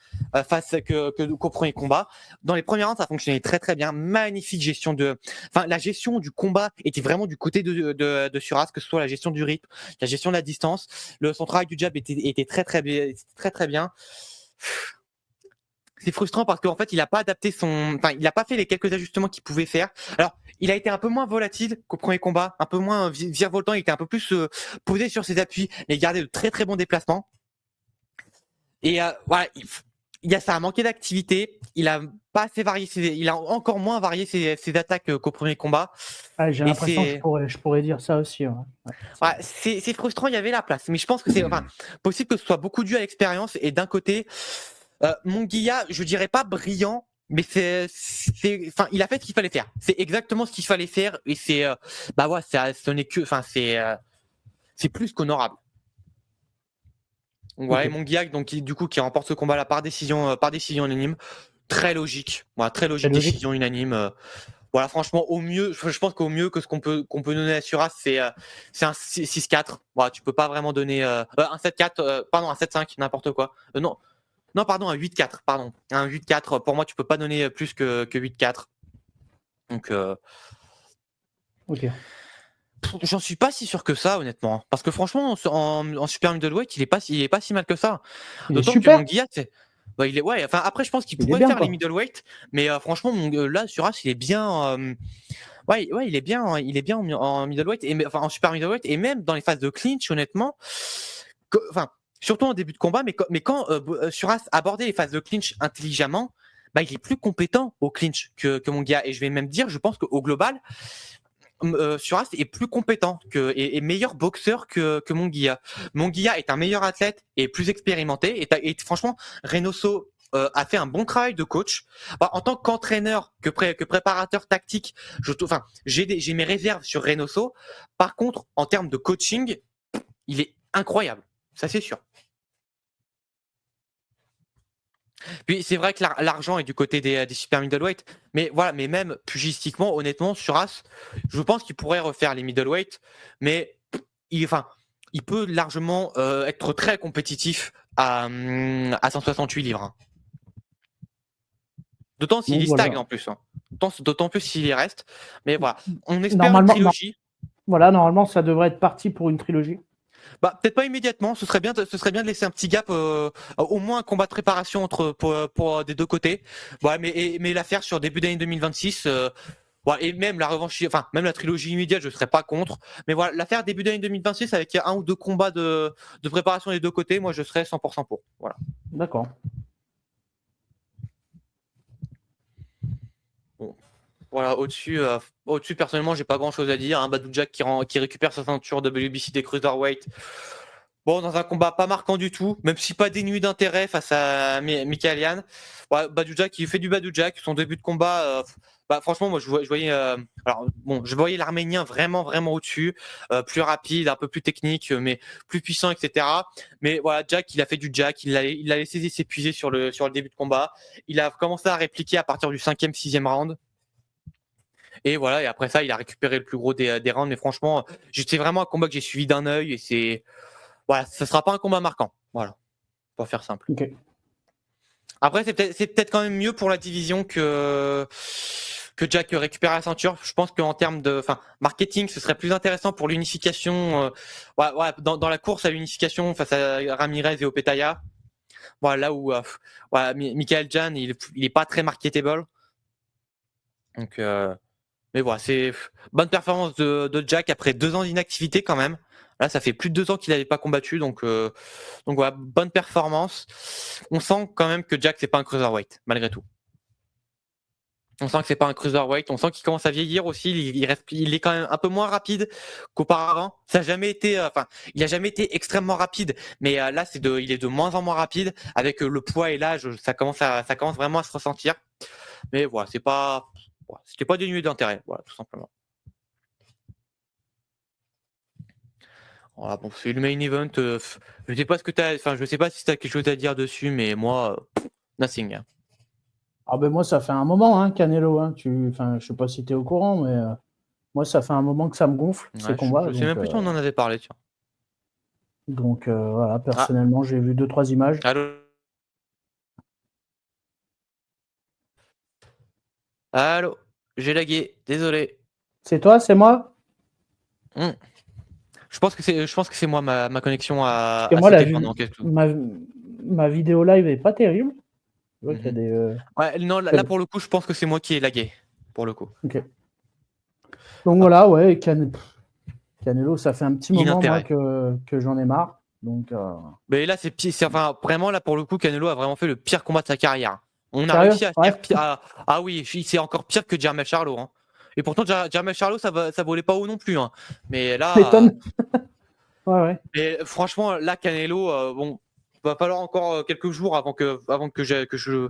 face qu'au premier combat. Dans les premiers rounds, ça fonctionnait très très bien. Magnifique gestion la gestion du combat était vraiment du côté de Suras, que ce soit la gestion du rythme, la gestion de la distance. Son travail du jab était très très bien. C'est frustrant parce qu'en fait, il a pas adapté il a pas fait les quelques ajustements qu'il pouvait faire. Alors, il a été un peu moins volatile qu'au premier combat, un peu moins virevoltant, il était un peu plus posé sur ses appuis, mais il gardait de très très bons déplacements. Et voilà, ça a manqué d'activité. Il a pas assez varié il a encore moins varié ses attaques qu'au premier combat. J'ai l'impression que je pourrais dire ça aussi. Ouais, c'est frustrant, il y avait la place, mais je pense que c'est possible que ce soit beaucoup dû à l'expérience. Et d'un côté, Munguia, je dirais pas brillant, mais il a fait ce qu'il fallait faire. C'est exactement ce qu'il fallait faire, et c'est c'est plus qu'honorable. Ouais, okay. Munguia, donc qui remporte ce combat-là par décision unanime, très logique, très logique décision unanime. Voilà, franchement, au mieux, je pense qu'au mieux que ce qu'on peut donner à Suras, c'est un 6-4. Voilà, tu peux pas vraiment donner un 7-4, pardon, un 7-5, n'importe quoi. Non, pardon, un 8-4, pardon. Un 8-4, pour moi, tu peux pas donner plus que 8-4. Donc, ok. J'en suis pas si sûr que ça, honnêtement. Parce que franchement, en super middleweight, il est pas si mal que ça. D'autant que Munguia, après, je pense qu'il pourrait faire les middleweight, mais franchement, là, Suras, il est bien. Il est bien en middleweight, en super middleweight, et même dans les phases de clinch, honnêtement. Surtout en début de combat, mais quand Suras abordait les phases de clinch intelligemment, il est plus compétent au clinch que Munguia. Et je vais même dire, je pense qu'au global, Suras est plus compétent et meilleur boxeur que Munguia. Munguia est un meilleur athlète et plus expérimenté. Et franchement, Reynoso a fait un bon travail de coach. En tant qu'entraîneur, que préparateur tactique, j'ai mes réserves sur Reynoso. Par contre, en termes de coaching, il est incroyable. Ça, c'est sûr. Puis c'est vrai que l'argent est du côté des super middleweight, mais voilà, mais même pugistiquement, honnêtement, Suras, je pense qu'il pourrait refaire les middleweight, mais il peut largement être très compétitif à 168 livres. Hein. D'autant s'il stagne en plus. Hein. D'autant plus s'il y reste. Mais voilà, on espère une trilogie. Normalement, ça devrait être parti pour une trilogie. Peut-être pas immédiatement, ce serait bien de laisser un petit gap, au moins un combat de préparation pour des deux côtés. Ouais, mais la faire sur début d'année 2026, Voilà, et même la revanche, enfin même la trilogie immédiate, je serais pas contre. Mais voilà, la faire début d'année 2026 avec un ou deux combats de préparation des deux côtés, moi je serais 100% pour. Voilà. D'accord. Bon. Voilà, au-dessus, personnellement, j'ai pas grand-chose à dire. Badou Jack qui récupère sa ceinture de WBC des Cruiserweight. Bon, dans un combat pas marquant du tout, même si pas dénué d'intérêt face à Michael Yan. Ouais, Badou Jack, il fait du Badou Jack. Son début de combat, franchement, moi, je voyais, je voyais l'Arménien vraiment, vraiment au-dessus, plus rapide, un peu plus technique, mais plus puissant, etc. Mais voilà, Jack, il a fait du Jack. Il l'a laissé s'épuiser sur le début de combat. Il a commencé à répliquer à partir du 5e, 6e round. Et voilà, et après ça, il a récupéré le plus gros des rounds. Mais franchement, c'est vraiment un combat que j'ai suivi d'un œil. Et c'est. Voilà, ça sera pas un combat marquant. Voilà, pour faire simple. Ok. Après, c'est peut-être quand même mieux pour la division que Jack récupère la ceinture. Je pense qu'en termes de marketing, ce serait plus intéressant pour l'unification. Dans la course à l'unification face à Ramirez et Opetaya. Voilà, là où Michael Jan, il est pas très marketable. Donc. Mais voilà, c'est bonne performance de Jack après 2 ans d'inactivité quand même. Là, ça fait plus de 2 ans qu'il n'avait pas combattu, donc voilà, bonne performance. On sent quand même que Jack, c'est pas un cruiserweight, malgré tout. On sent que c'est pas un cruiserweight, on sent qu'il commence à vieillir aussi. Il est quand même un peu moins rapide qu'auparavant. Ça a jamais été, il a jamais été extrêmement rapide, mais là, il est de moins en moins rapide avec le poids et l'âge. Ça commence vraiment à se ressentir. Mais voilà, c'était pas dénué d'intérêt, voilà, tout simplement. Voilà, bon, c'est le main event. Je sais pas je sais pas si tu as quelque chose à dire dessus, mais moi, nothing. Ah ben moi, ça fait un moment, hein, Canelo. Hein, je sais pas si tu es au courant, mais moi, ça fait un moment que ça me gonfle, ces combats. Je sais même plus si on en avait parlé. Tiens. Donc voilà, personnellement, j'ai vu 2-3 images. Allô. Allô. J'ai lagué. Désolé. C'est toi, c'est moi? Je pense que c'est moi ma connexion a Parce que moi, pendant quelques. ma vidéo live est pas terrible. Je vois qu'il y a des. Ouais, non, là pour le coup, je pense que c'est moi qui ai lagué. Pour le coup. Ok. Donc voilà, ouais, Canelo, ça fait un petit moment moi, que j'en ai marre. Donc, mais là, vraiment, là pour le coup, Canelo a vraiment fait le pire combat de sa carrière. On a sérieux? réussi à faire pire. Ah oui, c'est encore pire que Jermell Charlo. Hein. Et pourtant, Jermell Charlo, ça volait pas haut non plus. Hein. Mais là. M'étonne. Ouais. Mais franchement, là, Canelo, bon, il va falloir encore quelques jours avant que je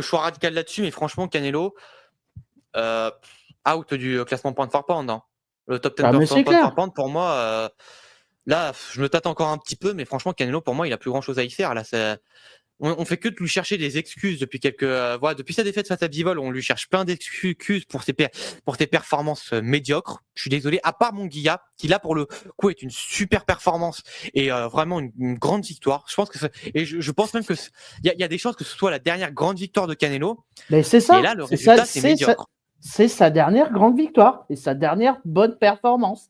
sois radical là-dessus. Mais franchement, Canelo, out du classement pound for pound. Hein. Le top 10 Ah, mais c'est pound for clair. pound, pour moi, là, je me tâte encore un petit peu. Mais franchement, Canelo, pour moi, il a plus grand-chose à y faire. Là, on fait que de lui chercher des excuses depuis depuis sa défaite face à Bivol, on lui cherche plein d'excuses pour ses performances médiocres. Je suis désolé, à part Munguia, qui là pour le coup est une super performance et vraiment une grande victoire. Je pense que je pense même que il y a des chances que ce soit la dernière grande victoire de Canelo. Mais c'est ça. Et là, le résultat, c'est médiocre. C'est sa dernière grande victoire et sa dernière bonne performance.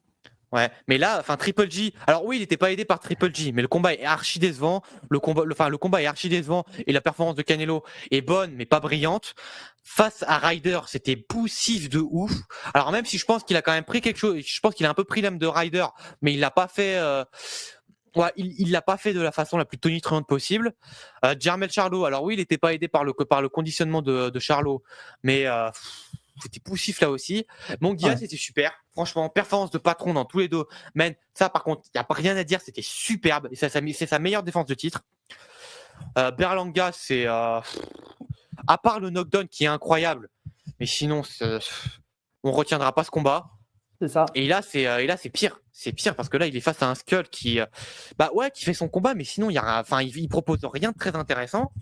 Ouais, mais là, Triple G. Alors oui, il n'était pas aidé par Triple G, mais le combat est archi décevant. Le combat est archi décevant et la performance de Canelo est bonne, mais pas brillante. Face à Ryder, c'était poussif de ouf. Alors même si je pense qu'il a quand même pris quelque chose, je pense qu'il a un peu pris l'âme de Ryder, mais il l'a pas fait. Il l'a pas fait de la façon la plus tonitruante possible. Jermell Charlo. Alors oui, il n'était pas aidé par le conditionnement de Charlo, mais c'était poussif là aussi. Munguia, c'était super. Franchement, performance de patron dans tous les deux. Mais ça, par contre, il n'y a pas rien à dire. C'était superbe. Et c'est sa meilleure défense de titre. Berlanga, c'est. À part le knockdown qui est incroyable. Mais sinon, on retiendra pas ce combat. C'est ça. Et là, c'est pire. C'est pire parce que là, il est face à un Skull qui fait son combat, mais sinon, il propose rien de très intéressant.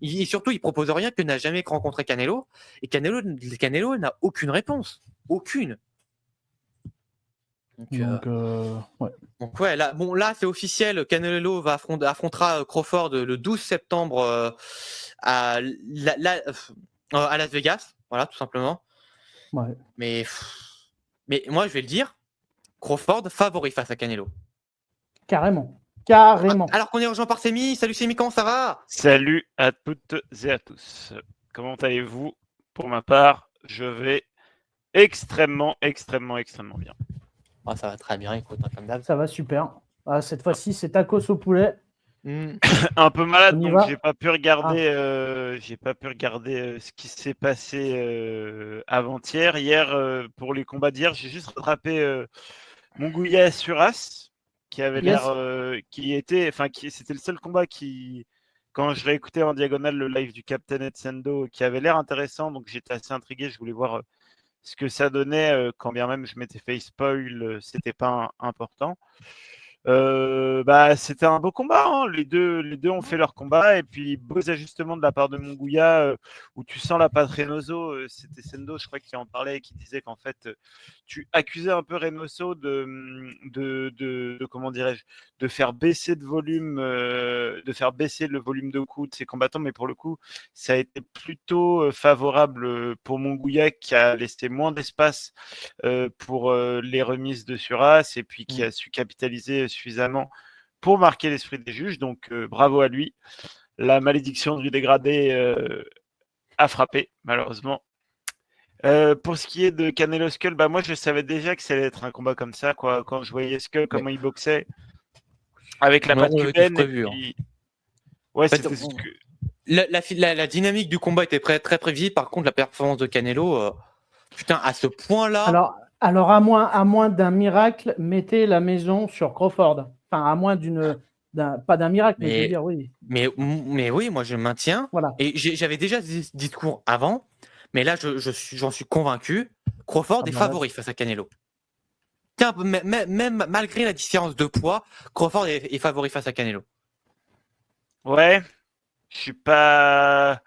Et surtout, il propose rien que n'a jamais rencontré Canelo. Et Canelo n'a aucune réponse. Aucune. Donc là, c'est officiel. Canelo affrontera Crawford le 12 septembre à Las Vegas. Voilà, tout simplement. Ouais. Mais moi, je vais le dire. Crawford favori face à Canelo. Carrément. Alors qu'on est rejoint par Semi. Salut Semi, comment ça va? Salut à toutes et à tous. Comment allez-vous? Pour ma part, je vais extrêmement bien. Ah, ça va très bien, écoute, comme d'hab. Ça va super. Ah, cette fois-ci, c'est tacos au poulet. Un peu malade, On y donc va j'ai pas pu regarder ce qui s'est passé avant-hier. Hier, pour les combats d'hier, j'ai juste rattrapé Munguia Suras, qui avait Yes. c'était le seul combat qui, quand je réécoutais en diagonale le live du Captain Etsendo, qui avait l'air intéressant, donc j'étais assez intrigué. Je voulais voir ce que ça donnait, quand bien même je m'étais fait spoil, c'était pas important. C'était un beau combat, hein. Les deux ont fait leur combat et puis beaux ajustements de la part de Munguia, où tu sens la patte Reynoso. C'était Sendo, je crois, qui en parlait et qui disait qu'en fait, tu accusais un peu Reynoso de comment dirais-je, de faire baisser de volume, de faire baisser le volume de coups de ses combattants, mais pour le coup, ça a été plutôt favorable pour Munguia, qui a laissé moins d'espace pour les remises de Suras et puis qui a su capitaliser suffisamment pour marquer l'esprit des juges. Donc bravo à lui. La malédiction du dégradé a frappé, malheureusement. Pour ce qui est de Canelo Skull, moi je savais déjà que ça allait être un combat comme ça, quoi. Quand je voyais Skull, comment il boxait, avec la patte cubaine. Prévu, et puis... Ouais, en fait, c'était ce que... la dynamique du combat était très prévisible. Par contre, la performance de Canelo, putain, à ce point-là. Alors à moins d'un miracle, mettez la maison sur Crawford. Enfin, à moins pas d'un miracle, mais je veux dire, oui. Mais oui, moi je maintiens. Voilà. Et j'avais déjà ce discours avant, mais là j'en suis convaincu. Crawford est favori face à Canelo. Tiens, même malgré la différence de poids, Crawford est favori face à Canelo. Ouais, je suis pas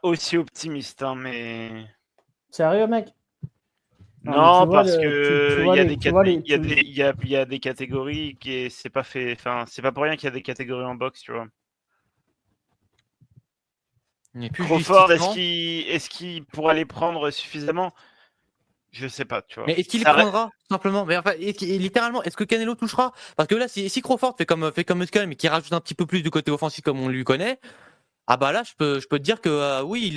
aussi optimiste, hein, mais... Sérieux, mec? Non, parce que il y a des catégories qui c'est pas fait. Enfin, c'est pas pour rien qu'il y a des catégories en boxe, tu vois. Crawford, est-ce qu'il pourra les prendre suffisamment? Je sais pas, tu vois. Mais est-ce qu'il les prendra simplement? Mais enfin, littéralement, est-ce que Canelo touchera? Parce que là, si Crawford fait comme Skull, mais qui rajoute un petit peu plus du côté offensif comme on lui connaît, ah bah là, je peux te dire que oui,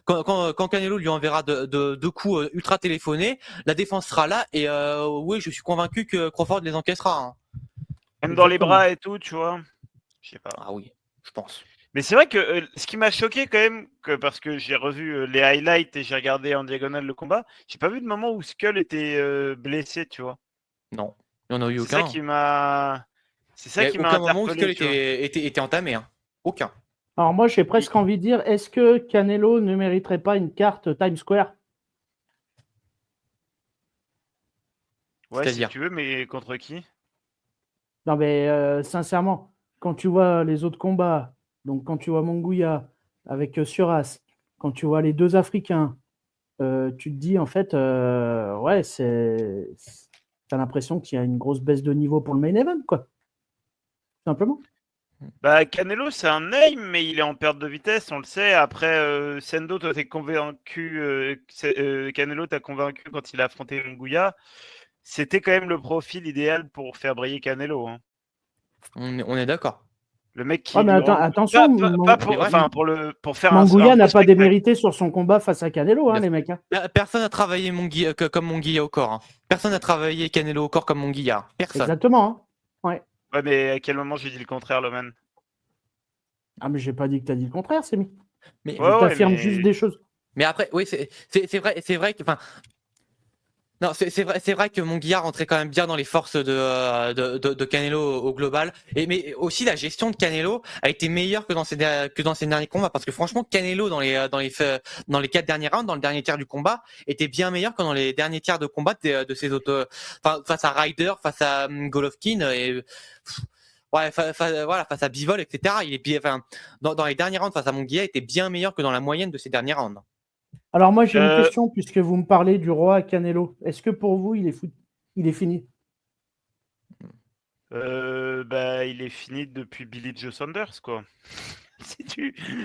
quand Canelo lui enverra deux coups ultra téléphonés, la défense sera là et oui, je suis convaincu que Crawford les encaissera. Hein. Même dans les bras et tout, tu vois. Je sais pas. Ah oui, je pense. Mais c'est vrai que ce qui m'a choqué quand même, parce que j'ai revu les highlights et j'ai regardé en diagonale le combat, j'ai pas vu de moment où Skull était blessé, tu vois. Non, il n'y en a eu aucun. C'est ça qui m'a interpellé. Aucun moment où Skull était entamé. Hein. Aucun. Alors moi, j'ai presque envie de dire, est-ce que Canelo ne mériterait pas une carte Times Square? Ouais, si tu veux, mais contre qui? Non, mais sincèrement, quand tu vois les autres combats, donc quand tu vois Munguia avec Suras, quand tu vois les deux Africains, tu te dis en fait, ouais, t'as l'impression qu'il y a une grosse baisse de niveau pour le main event, quoi. Simplement. Canelo, c'est un name, mais il est en perte de vitesse, on le sait. Après, Sendo, toi, t'es convaincu. Canelo t'a convaincu quand il a affronté Munguia. C'était quand même le profil idéal pour faire briller Canelo. Hein. On est d'accord. Le mec qui. Mais attention, pour faire Munguia n'a pas démérité sur son combat face à Canelo, hein, les mecs. Hein. Personne n'a travaillé comme Munguia au corps. Hein. Personne n'a travaillé Canelo au corps comme Munguia. Personne. Exactement. Hein. Ouais. Ouais, mais à quel moment j'ai dit le contraire, Loman? Ah, mais j'ai pas dit que t'as dit le contraire, Semi. Mais je t'affirme juste des choses. Mais après, oui, c'est vrai que. Non, c'est vrai que Munguia rentrait quand même bien dans les forces de Canelo au global. Mais aussi la gestion de Canelo a été meilleure que dans ses derniers combats, parce que franchement Canelo dans les 4 derniers rounds, dans le dernier tiers du combat, était bien meilleur que dans les derniers tiers de combat de ses autres, face à Ryder, face à Golovkin et ouais, face à Bivol, etc. Il est dans les derniers rounds face à Munguia, était bien meilleur que dans la moyenne de ces derniers rounds. Alors moi j'ai une question puisque vous me parlez du roi Canelo. Est-ce que pour vous il est fini? Il est fini depuis Billy Joe Saunders, quoi.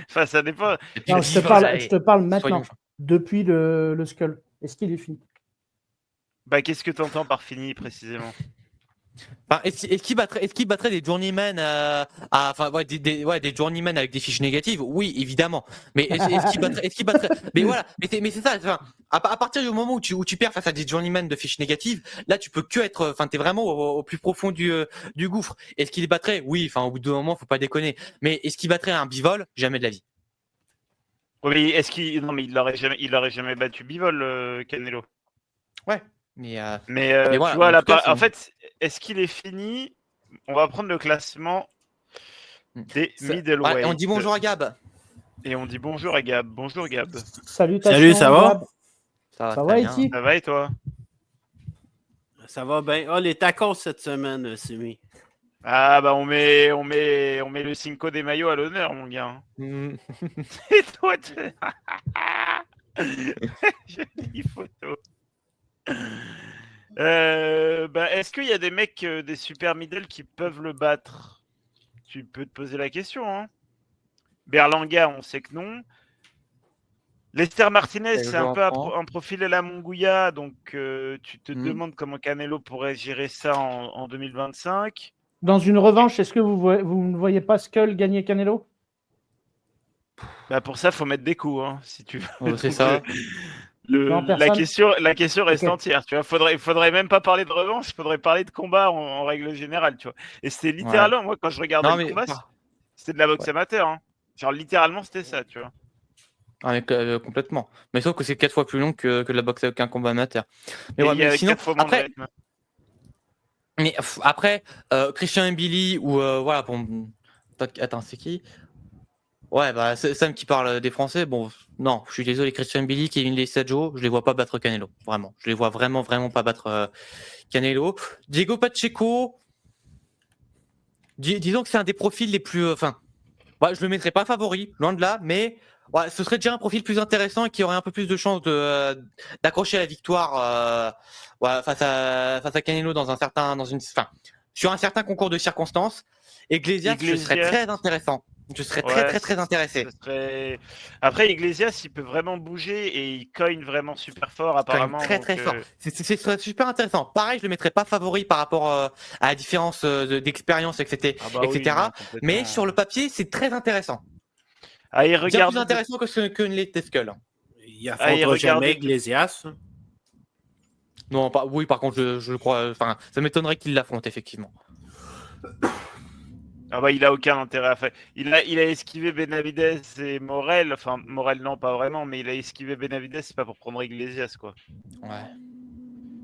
Enfin, ça dépend. Non, je te parle maintenant. Depuis le Skull. Est-ce qu'il est fini? Qu'est-ce que tu entends par fini précisément? Enfin, est-ce qu'il battrait des journeymen enfin, des journeymen avec des fiches négatives? Oui, évidemment. Mais est-ce qu'il battrait, mais voilà, mais c'est ça. Enfin, à partir du moment où tu perds face à des journeymen de fiches négatives, là, tu peux que être, enfin, t'es vraiment au plus profond du gouffre. Est-ce qu'il battrait? Oui, enfin, au bout d'un moment, faut pas déconner. Mais est-ce qu'il battrait un bivol? Jamais de la vie. Ouais, mais non, mais il l'aurait jamais battu Bivol, Canelo. Ouais. Mais Mais voilà, tu vois, en là, tout cas, en fait, est-ce qu'il est fini? On va prendre le classement des ouais, middleweight. on dit bonjour à Gab. Et on dit bonjour à Gab. Bonjour Gab. Salutations, Salut, ça va? Gab. Ça va, très bien. Eti? Ça va et toi? Ça va bien. Ah, les tacos cette semaine, Simi. Ah bah on met le Cinco des maillots à l'honneur, mon gars. Mm. Et toi, jolie photo. Bah, est-ce qu'il y a des mecs, des super middle qui peuvent le battre? Tu peux te poser la question, hein. Berlanga, on sait que non. Lester Martinez, c'est un peu un profil à la Munguia, donc tu te demandes comment Canelo pourrait gérer ça en 2025. Dans une revanche, est-ce que vous ne voyez pas Skull gagner Canelo? Bah pour ça, faut mettre des coups, hein, si tu veux. Oh, c'est ça. Non, La personne. question reste Ok. entière. Tu vois, faudrait même pas parler de revanche, faudrait parler de combat en règle générale. Tu vois. Et c'était littéralement, moi, quand je regardais Non, le mais combat, c'était de la boxe Ouais. amateur. Hein. Genre, littéralement, c'était ça, tu vois. Complètement. Mais sauf que c'est 4 fois plus long que la boxe avec un combat amateur. Mais, Et ouais, il y a mais sinon, 4 fois moins de rythme. après, Christian Mbili ou voilà, bon, attends, c'est qui? Ouais, bah Sam qui parle des Français. Bon, non, je suis désolé, Christian Mbili, Kevin Lessadjo, je les vois pas battre Canelo, vraiment. Je les vois vraiment pas battre Canelo. Diego Pacheco, disons que c'est un des profils les plus, enfin, je le mettrais pas favori, loin de là, mais ouais, ce serait déjà un profil plus intéressant et qui aurait un peu plus de chances d'accrocher la victoire face à Canelo sur un certain concours de circonstances. Iglesias, je serais très intéressant. Je serais très intéressé. Après, Iglesias, il peut vraiment bouger et il cogne vraiment super fort, apparemment. Très fort. C'est super intéressant. Pareil, je le mettrais pas favori par rapport à la différence d'expérience, etc. Oui, non, mais sur le papier, c'est très intéressant. Bien plus intéressant que les Skull. Il affrontera jamais Iglesias. Non, oui, par contre, je crois. Enfin, ça m'étonnerait qu'il l'affronte, effectivement. Il a aucun intérêt à faire. Il a esquivé Benavidez et Morel. Enfin, Morel, non, pas vraiment, mais il a esquivé Benavidez, c'est pas pour prendre Iglesias, quoi. Ouais.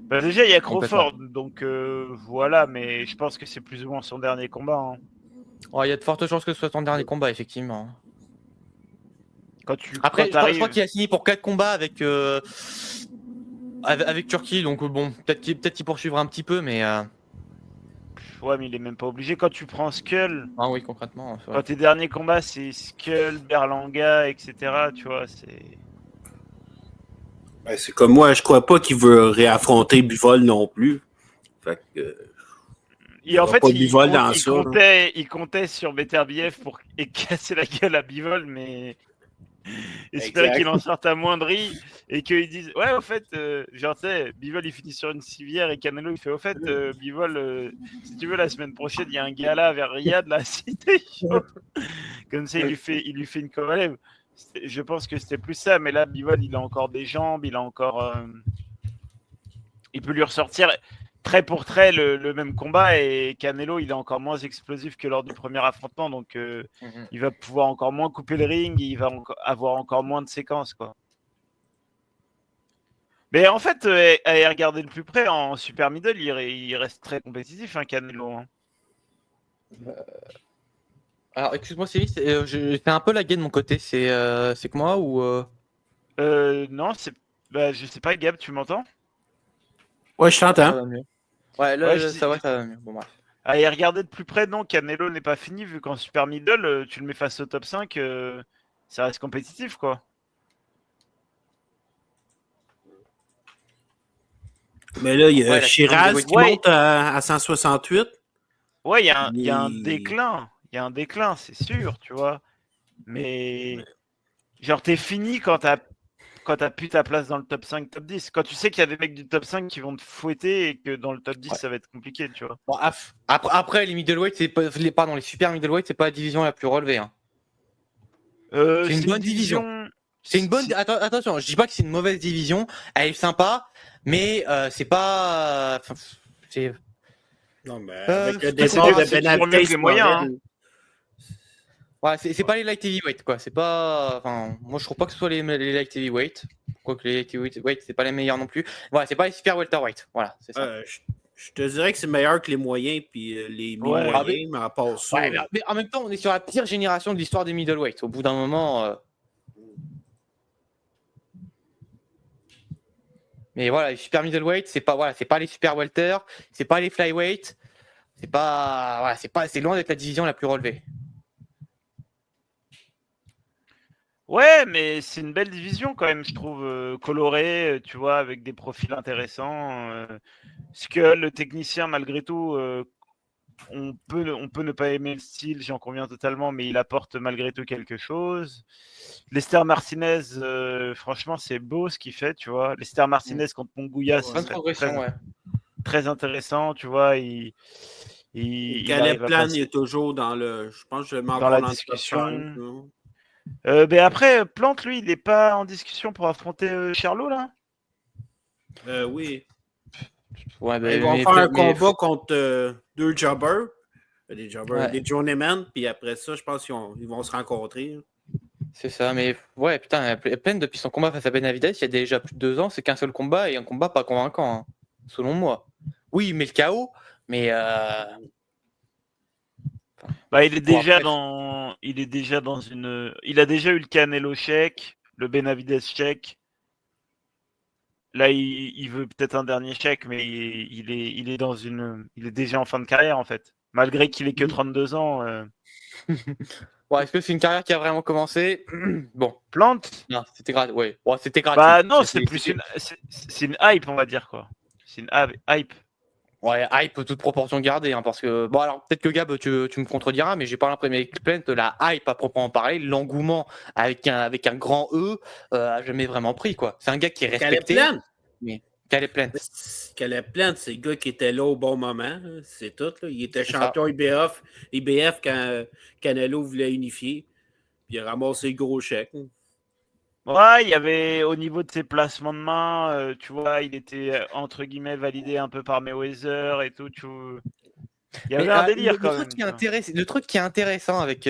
Bah, déjà, il y a Crawford, donc voilà, mais je pense que c'est plus ou moins son dernier combat. Hein. Il y a de fortes chances que ce soit son dernier combat, effectivement. Après, je crois qu'il a signé pour 4 combats avec Turquie, donc bon, peut-être qu'il poursuivra un petit peu, mais. Ouais, mais il est même pas obligé. Quand tu prends Skull. Ah oui, concrètement. Quand tes derniers combats, c'est Skull, Berlanga, etc. Tu vois, c'est. C'est comme moi, je crois pas qu'il veut réaffronter Bivol non plus. Fait que. En fait, il comptait sur Beterbiev pour casser la gueule à Bivol, mais espérer qu'il en sorte amoindri et qu'ils disent ouais, au fait, genre, tu sais, Bivol il finit sur une civière et Canelo il fait au fait, Bivol, si tu veux, la semaine prochaine, il y a un gala vers Riyad, là, si t'es chaud. Comme ça, il lui fait une Kovalev. Je pense que c'était plus ça, mais là, Bivol, il a encore des jambes, il a encore. Il peut lui ressortir trait pour trait le même combat et Canelo, il est encore moins explosif que lors du premier affrontement, donc il va pouvoir encore moins couper le ring, il va avoir encore moins de séquences, quoi. Mais en fait, à y regarder de plus près, en super middle, il reste très compétitif, hein, Canelo. Hein. Alors, excuse-moi, Cyril, c'est un peu lagué de mon côté. C'est que moi ou non, je sais pas, Gab, tu m'entends? Ouais, je t'entends. Ça va mieux. Ouais, là, ça va mieux. Bon, bref. À y regarder de plus près, non, Canelo n'est pas fini, vu qu'en super middle, tu le mets face au top 5, ça reste compétitif, quoi. Mais là, il y a Shiraz qui monte à 168. Ouais, il y a un déclin. Il y a un déclin, c'est sûr, tu vois. Mais genre, t'es fini quand t'as quand t'as plus ta place dans le top 5, top 10. Quand tu sais qu'il y a des mecs du top 5 qui vont te fouetter et que dans le top 10, Ouais. ça va être compliqué, tu vois. Bon, après, les middleweight, pardon, les super middleweight, c'est pas la division la plus relevée. Hein. C'est une bonne division. C'est une bonne. Attention, je dis pas que c'est une mauvaise division. Elle est sympa, mais c'est pas. C'est. Non, mais Euh, avec le c'est départ toujours- de c'est toujours mieux que les moyens, Morel, Ouais, c'est pas les light heavyweight, quoi. C'est pas. Enfin, moi, je trouve pas que ce soit les light heavyweight. Quoique les light heavyweight, c'est pas les meilleurs non plus. Ouais, c'est pas les super welterweight. Voilà, c'est ça. je te dirais que c'est meilleur que les moyens puis les Ouais. mi-moyens, mais à part ça. Ouais, mais en même temps, on est sur la pire génération de l'histoire des middleweight. Au bout d'un moment. Mais voilà, les super middleweight, c'est pas les super welter, c'est pas les flyweight, c'est loin d'être la division la plus relevée. Ouais, mais c'est une belle division quand même, je trouve, colorée, tu vois, avec des profils intéressants. Skull, le technicien, malgré tout, on peut ne pas aimer le style, j'en conviens totalement, mais il apporte malgré tout quelque chose. Lester Martinez, franchement, c'est beau ce qu'il fait, tu vois. Lester Martinez contre Monguia, Bonne c'est progression, ouais. très intéressant, tu vois. Et Il Caleb arrive à Plan, passer il est toujours dans le. Je pense que je vais le mettre dans la encore dans le top discussion. 5, Ben après, Plante, lui, il n'est pas en discussion pour affronter Charlot, là. oui. Ouais, Ils vont faire un combat contre deux jobbers. Des jobbers, Ouais. des journeymen, puis après ça, je pense qu'ils vont se rencontrer. C'est ça, mais ouais, putain, Plein depuis son combat face à Benavidez, il y a déjà plus de 2 ans, c'est qu'un seul combat et un combat pas convaincant, hein, selon moi. Oui, il met le KO, mais Bah, il est Bon, déjà après, dans une. Il a déjà eu le Canelo chèque, le Benavidez chèque. Là, il veut peut-être un dernier chèque, mais il est dans une. Il est déjà en fin de carrière, en fait. Malgré qu'il ait que 32 ans. ouais, est-ce que c'est une carrière qui a vraiment commencé? Bon, Plante. non, c'était gratuit. Ouais, ouais, c'était gratuit. Bah non, c'est C'était- plus c'était- c'est une hype, on va dire, quoi. C'est une hype. Ouais, hype, toute proportion gardée, hein, parce que bon, alors peut-être que Gab, tu me contrediras, mais j'ai pas l'impression avec Plant, la hype à proprement parler, l'engouement avec un grand E, a jamais vraiment pris, quoi. C'est un gars qui est Caleb respecté. Plan. Mais Caleb Plant. Caleb Plant, c'est le gars qui était là au bon moment. Là. C'est tout. Là. Il était C'est champion IBF quand Canelo voulait unifier. Puis il a ramassé le gros chèque. Ouais, il y avait au niveau de ses placements de main, tu vois, il était entre guillemets validé un peu par Mayweather et tout. Il y avait un délire quand même. Le truc qui est intéressant avec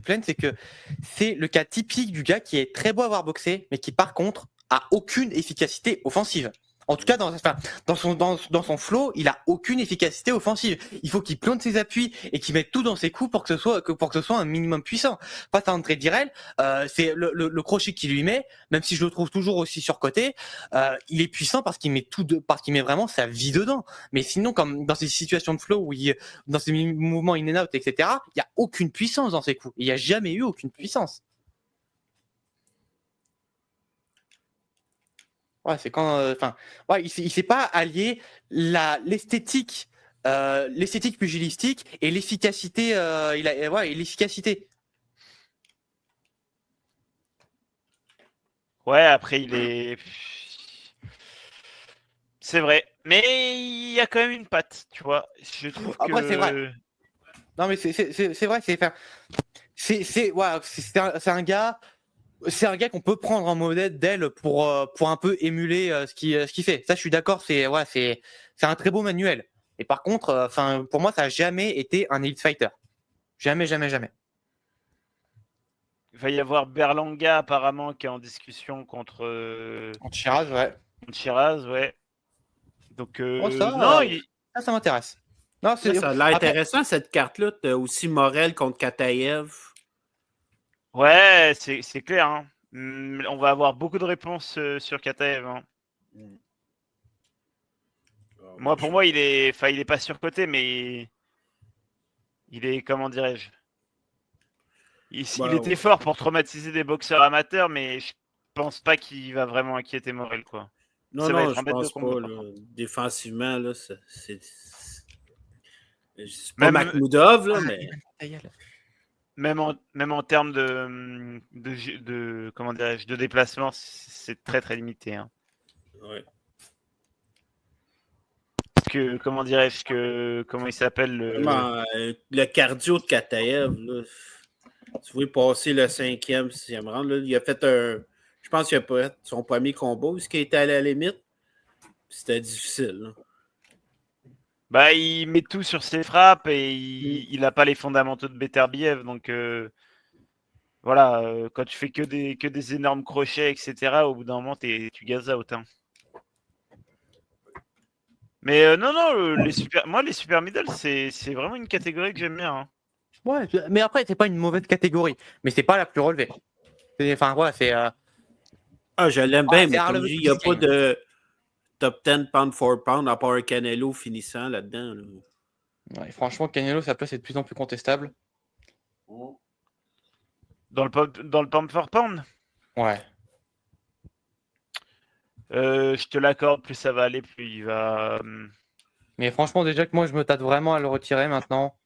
Plant, c'est que c'est le cas typique du gars qui est très beau à avoir boxé, mais qui par contre a aucune efficacité offensive. En tout cas, dans son flow, il a aucune efficacité offensive. Il faut qu'il plante ses appuis et qu'il mette tout dans ses coups pour que ce soit un minimum puissant. Face à André Dirrell, c'est le crochet qu'il lui met, même si je le trouve toujours aussi surcoté, il est puissant parce qu'il met parce qu'il met vraiment sa vie dedans. Mais sinon, comme dans ces situations de flow dans ces mouvements in and out, etc., il y a aucune puissance dans ses coups. Il n'y a jamais eu aucune puissance. Ouais, c'est quand, ouais, il s'est pas allié l'esthétique pugilistique et l'efficacité. Et l'efficacité. Ouais, après il est. C'est vrai, mais il y a quand même une patte, tu vois. Je trouve Après, que. c'est vrai. Non, mais c'est vrai, c'est un gars. C'est un gars qu'on peut prendre en modèle d'elle pour un peu émuler ce qu'il fait. Ça, je suis d'accord. C'est un très beau manuel. Et par contre, pour moi, ça n'a jamais été un elite fighter. Jamais, jamais, jamais. Il va y avoir Berlanga apparemment qui est en discussion contre Shiraz, ouais. Shiraz, ouais. Donc Ça, non, ça m'intéresse. Non, Ça a l'air intéressant cette carte-là. T'as aussi Morel contre Kataev. Ouais, c'est clair. Hein. On va avoir beaucoup de réponses sur Kataev. Hein. Pour moi, il est pas surcoté, mais il est, comment dirais-je, il était fort pour traumatiser des boxeurs amateurs, mais je pense pas qu'il va vraiment inquiéter Morel, quoi. Non, je pense pas. Là. Défensivement, là, c'est pas Makhmoudov, là, mais. même en termes comment dirais-je, de déplacement, c'est très très limité. Hein. Ouais. Parce que, comment dirais-je, comment il s'appelle Vraiment, le cardio de Kataev, là, tu vois passer le 5e, 6e round, là, il a fait je pense qu'il a fait son premier combat où il était allé à la limite. C'était difficile. Là. Bah, il met tout sur ses frappes et il n'a pas les fondamentaux de Beterbiev. Donc, voilà, quand tu fais que des énormes crochets, etc., au bout d'un moment, tu gazes out. Hein. Mais non, moi, les super middle, c'est vraiment une catégorie que j'aime bien. Hein. Ouais, mais après, c'est pas une mauvaise catégorie, mais c'est pas la plus relevée. Enfin, voilà, c'est. Ah, je l'aime bien, c'est mais hard comme je level dis, il n'y a physique, pas hein. de top 10 pound for pound à part un Canelo finissant là-dedans. Là. Ouais, franchement, Canelo, sa place est de plus en plus contestable. Dans le pound for pound, Ouais. je te l'accorde, plus ça va aller, plus il va. Mais franchement, déjà que moi, je me tâte vraiment à le retirer maintenant.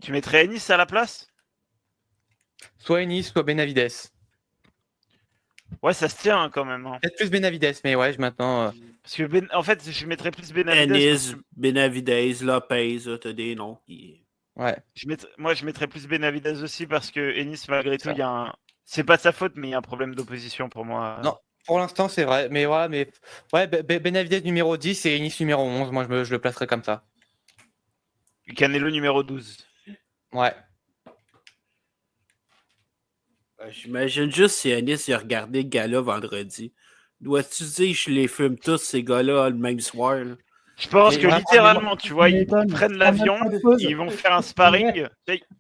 Tu mettrais Ennis à la place? Soit Ennis, soit Benavides. Ouais, ça se tient hein, quand même. Hein. Peut-être plus Benavides, mais ouais, maintenant. Parce que en fait, je mettrais plus Benavides. Ennis, Benavidez, Lopez, t'as des noms. Ouais. Moi, je mettrais plus Benavides aussi parce que Ennis, malgré tout, Ça. il y a c'est pas de sa faute, mais il y a un problème d'opposition pour moi. Non, pour l'instant, c'est vrai. Mais voilà, mais. Ouais, Benavides numéro 10 et Ennis numéro 11. Moi, je le placerai comme ça. Canelo numéro 12. Ouais. J'imagine juste si Ennis a regardé le gala vendredi. Dois-tu dire que je les fume tous ces gars-là le même soir? Là? Je pense Mais que vraiment, littéralement, tu vois, ils m'étonnes. prennent Prends même l'avion, pas de pause. ils vont faire un sparring,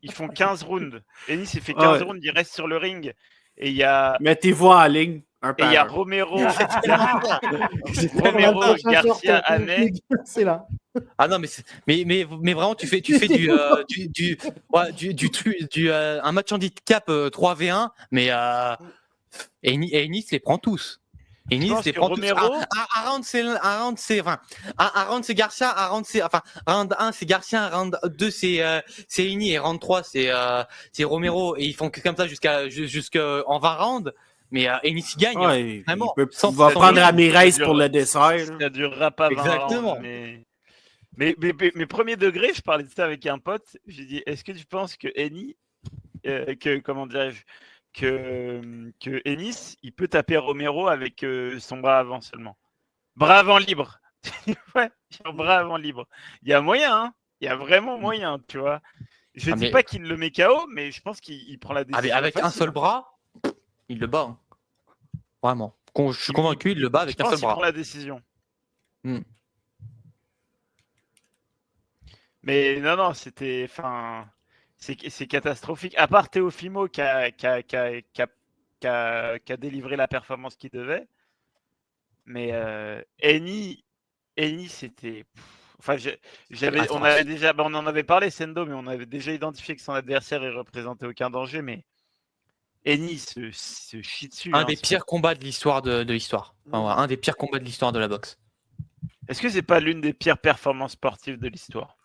ils font 15 rounds. Ennis, il fait 15 rounds, il reste sur le ring. Et il y a, Mettez-vous en ligne, un et il y a par un. Romero, C'est Romero, Prochain short, Garcia, Hanet. C'est là. Ah non, mais vraiment, tu fais un match handicap 3v1, mais Ennis les prend tous. Je Ennis pense les que prend tous. Romero, Round c'est Garcia, round 1 c'est Garcia, round 2 c'est Ennis et round 3 c'est Romero et ils font que comme ça jusqu'en 20 rounds. Mais Ennis il gagne, Ouais, vraiment. il va prendre Ramirez pour le dessert. ça durera pas 20 Exactement. rounds, mais premier degré, je parlais de ça avec un pote. J'ai dit, est-ce que tu penses que comment dirais-je, que Ennis, il peut taper Romero avec son bras avant seulement. Bras avant libre. Ouais, bras avant libre. Il y a moyen, hein. Il y a vraiment moyen, tu vois. Je dis pas qu'il le met KO, mais je pense qu'il prend la décision. Avec facile, un seul bras, il le bat. Hein. Vraiment. Je suis convaincu, il le bat avec un seul bras. Il prend la décision. Mais non, c'était. Enfin. C'est catastrophique. À part Teofimo qui a délivré la performance qu'il devait. Mais Eni, c'était. Enfin, on en avait parlé, Sendo, mais on avait déjà identifié que son adversaire ne représentait aucun danger. Mais Eni se chie dessus. Un des pires combats de l'histoire de l'histoire. Enfin, voilà, un des pires combats de l'histoire de la boxe. Est-ce que c'est pas l'une des pires performances sportives de l'histoire?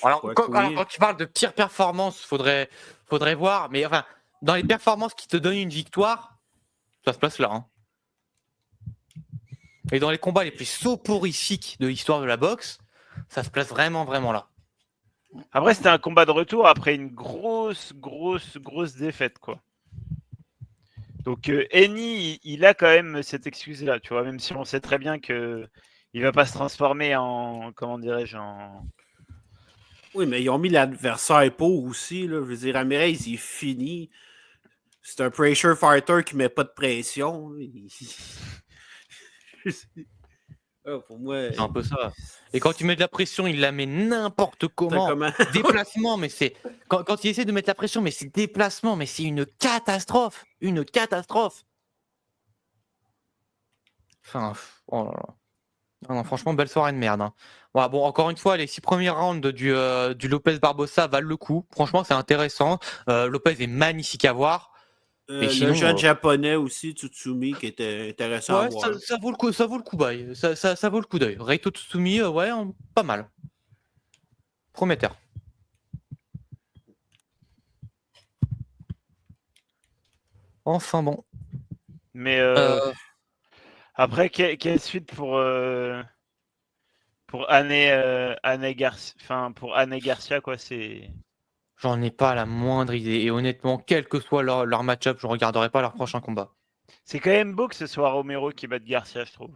Alors, quand tu parles de pire performance, faudrait voir. Mais enfin, dans les performances qui te donnent une victoire, ça se place là. Hein. Et dans les combats les plus soporifiques de l'histoire de la boxe, ça se place vraiment, vraiment là. Après, c'était un combat de retour après une grosse défaite, quoi. Donc, Eni, il a quand même cette excuse-là, tu vois, même si on sait très bien que il va pas se transformer en, comment dirais-je, en... Oui, mais ils ont mis l'adversaire pour aussi, là. Je veux dire, Ramirez, il est fini. C'est un pressure fighter qui met pas de pression. Pour moi... C'est un peu ça. Et quand tu mets de la pression, il la met n'importe comment. Déplacement, mais c'est... Quand il essaie de mettre la pression, mais c'est déplacement, mais c'est une catastrophe. Une catastrophe. Enfin, oh là là. Non, franchement, belle soirée de merde. Hein. Voilà, bon, encore une fois, les 6 premiers rounds du Lopez Barbosa valent le coup. Franchement, c'est intéressant. Lopez est magnifique à voir. Mais sinon, le jeune japonais aussi, Tsutsumi, qui était intéressant à voir. Ça vaut le coup d'œil. Ça vaut le coup d'œil. Reito Tsutsumi, ouais, pas mal. Prometteur. Enfin bon. Mais après, quelle suite pour Anne Garcia, quoi, c'est. J'en ai pas la moindre idée. Et honnêtement, quel que soit leur match-up, je regarderai pas leur prochain combat. C'est quand même beau que ce soit Romero qui batte Garcia, je trouve.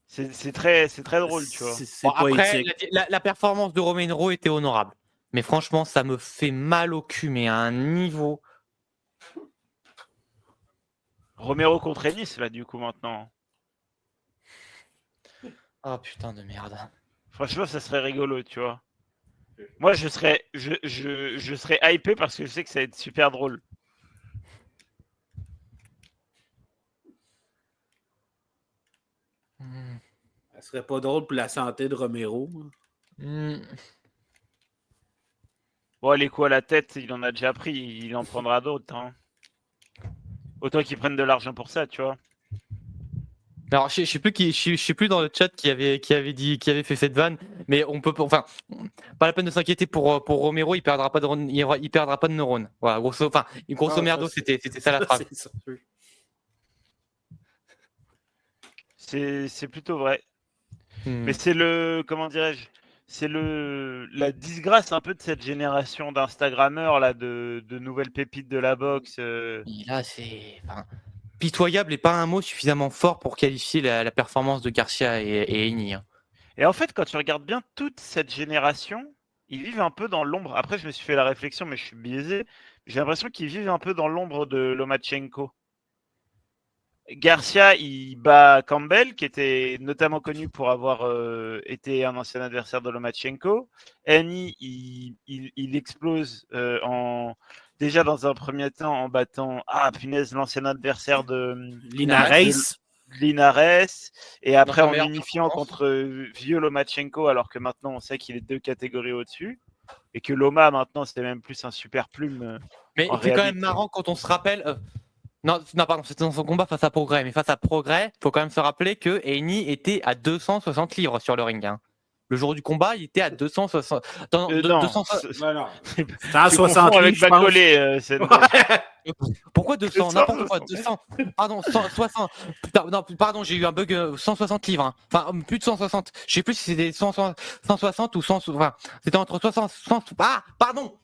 C'est très drôle, tu vois. C'est Bon, après, poétique. la performance de Romero était honorable. Mais franchement, ça me fait mal au cul, mais à un niveau. Romero contre Ennis, là, du coup, maintenant. Oh putain de merde. Franchement, ça serait rigolo, tu vois. Moi, je serais hypé parce que je sais que ça va être super drôle. Hmm. Ça serait pas drôle pour la santé de Romero. Hmm. Bon, les coups à la tête, il en a déjà pris, il en prendra d'autres. Hein. Autant qu'ils prennent de l'argent pour ça, tu vois. Alors, je sais plus dans le chat qui avait fait cette vanne, mais on peut, enfin, pas la peine de s'inquiéter pour Romero, il perdra pas il perdra pas de neurones. Voilà, grosso merdo, c'était ça la phrase. C'est plutôt vrai. Hmm. Mais c'est comment dirais-je, c'est la disgrâce un peu de cette génération d'Instagrammeurs là, de nouvelles pépites de la boxe. Et là, c'est pitoyable et pas un mot suffisamment fort pour qualifier la performance de Garcia et Eni. Hein. Et en fait, quand tu regardes bien toute cette génération, ils vivent un peu dans l'ombre. Après, je me suis fait la réflexion, mais je suis biaisé. J'ai l'impression qu'ils vivent un peu dans l'ombre de Lomachenko. Garcia, il bat Campbell, qui était notamment connu pour avoir été un ancien adversaire de Lomachenko. Eni, il explose déjà dans un premier temps en battant l'ancien adversaire de Linares. Et après en meilleure unifiant contre vieux Lomachenko, alors que maintenant on sait qu'il est 2 catégories au-dessus. Et que Loma, maintenant, c'était même plus un super plume. Mais c'est quand même marrant quand on se rappelle. Non, pardon, c'était dans son combat face à Progrès. Mais face à Progrès, il faut quand même se rappeler que Eni était à 260 livres sur le ring. Hein. Le jour du combat, il était à 260. Non, 260. Non. Tu 160 avec livres, je pense. Bacolé, Pourquoi 200 200, N'importe quoi. 200. Pardon, 160. Putain, non, pardon, j'ai eu un bug. 160 livres. Hein. Enfin, plus de 160. Je sais plus si c'était 160 ou 100. Enfin, c'était entre 60. Ah, pardon.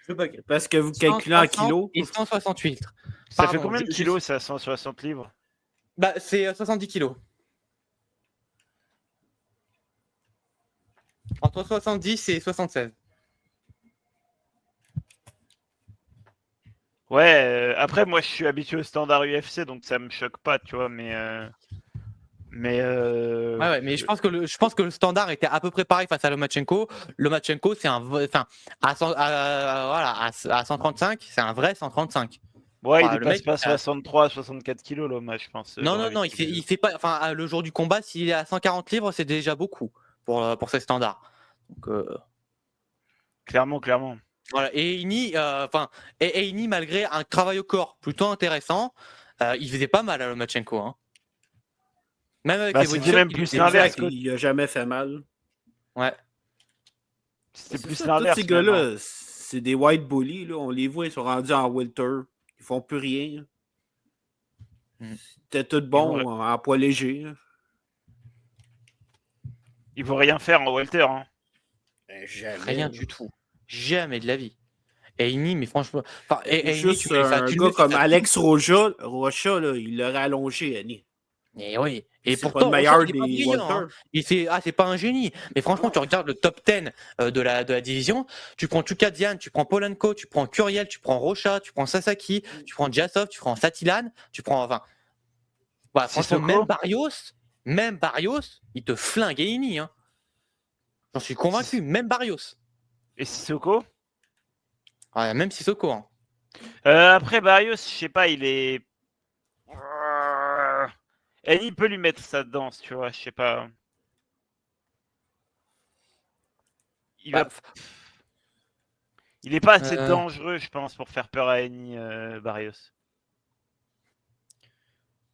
Je bug. Parce que vous calculez en kilos. Et 168 litres. Ça fait combien de kilos, ça, 160 livres? Bah, c'est 70 kilos. Entre 70 et 76. Ouais, après, moi, je suis habitué au standard UFC, donc ça me choque pas, tu vois, mais... Ouais, mais je pense que le standard était à peu près pareil face à Lomachenko. Lomachenko, c'est enfin, à 135, c'est un vrai 135. Ouais, Enfin, il le dépasse mec, pas 63, 64 kilos, Loma, je pense. non, il fait pas. Enfin, le jour du combat, s'il est à 140 livres, c'est déjà beaucoup pour ses standards. Donc, Clairement. voilà. Et Eni, malgré un travail au corps plutôt intéressant, il faisait pas mal à Lomachenko. Hein. Même avec les c'était même plus l'inverse. Il a jamais fait mal. Ouais. C'était plus Tous l'inverse. ces gars-là, c'est des white bullies. Là. On les voit, ils sont rendus en welter. Ils font plus rien. C'était tout bon en poids léger. Ils vont rien faire en welter. Hein. Ben, jamais. Rien du tout. Jamais de la vie. Et Eni, mais franchement. Juste un gars comme Alex Rocha, là, il l'aurait allongé, Annie. Et oui. Et c'est pourtant, pas le meilleur il est pas des brillant, hein. C'est pas un génie. Mais franchement, tu regardes le top 10 de la division, tu prends Chukadjian, tu prends Polanco, tu prends Curiel, tu prends Rocha, tu prends Sasaki, tu prends Jasov, tu prends Satilan, tu prends. Enfin. Voilà, franchement, même Barrios, il te flingue Eni. Hein. J'en suis convaincu, même Barrios. Et Sissoko? Ouais, même Sissoko. Hein. Après, Barrios, je sais pas, il est. Il peut lui mettre sa danse, tu vois, je sais pas. Il est pas assez dangereux, je pense, pour faire peur à Eni, Barrios.